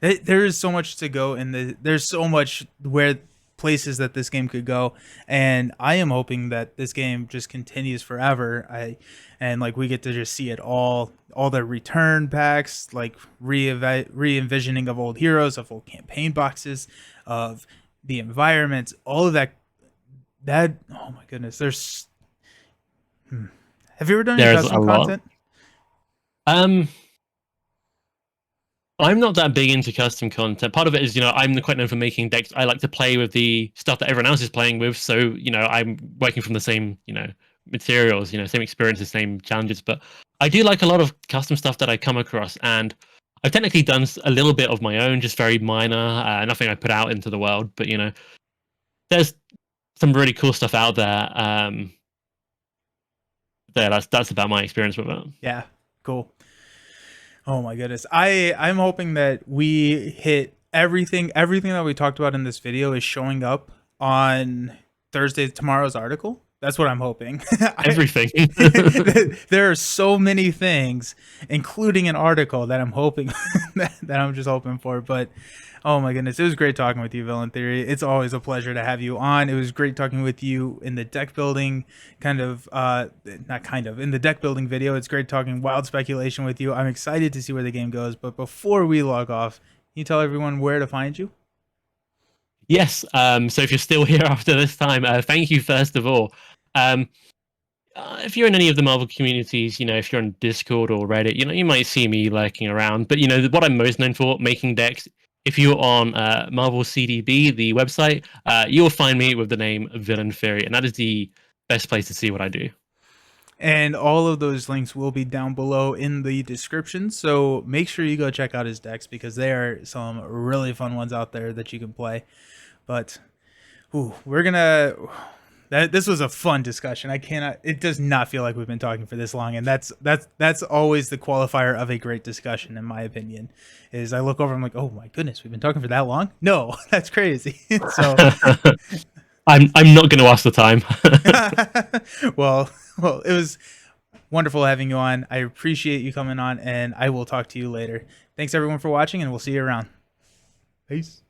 there is so much to go there's so much where places that this game could go, and I am hoping that this game just continues forever. And like we get to just see it all the return packs, like re-envisioning of old heroes, of old campaign boxes, of the environments, all of that. Oh my goodness, have you ever done any custom content? I'm not that big into custom content. Part of it is, I'm quite known for making decks. I like to play with the stuff that everyone else is playing with. So, I'm working from the same, materials, same experiences, same challenges. But I do like a lot of custom stuff that I come across. And I've technically done a little bit of my own, just very minor, nothing I put out into the world. But, there's some really cool stuff out there. That's about my experience with it. Yeah, cool. Oh my goodness. I'm hoping that we hit everything that we talked about in this video is showing up on tomorrow's article. That's what I'm hoping. Everything. There are so many things, including an article that I'm hoping that I'm just hoping for. But oh my goodness, it was great talking with you, Villain Theory. It's always a pleasure to have you on. It was great talking with you in the deck building in the deck building video. It's great talking wild speculation with you. I'm excited to see where the game goes. But before we log off, can you tell everyone where to find you? Yes. So if you're still here after this time, thank you first of all. If you're in any of the Marvel communities, if you're on Discord or Reddit, you might see me lurking around. But what I'm most known for, making decks. If you're on Marvel CDB, the website, you'll find me with the name VillainTheory, and that is the best place to see what I do. And all of those links will be down below in the description. So make sure you go check out his decks because there are some really fun ones out there that you can play. But this was a fun discussion. It does not feel like we've been talking for this long. And that's always the qualifier of a great discussion, in my opinion, is I look over, I'm like, oh my goodness, we've been talking for that long? No, that's crazy. So I'm not going to ask the time. Well, it was wonderful having you on. I appreciate you coming on, and I will talk to you later. Thanks everyone for watching, and we'll see you around. Peace.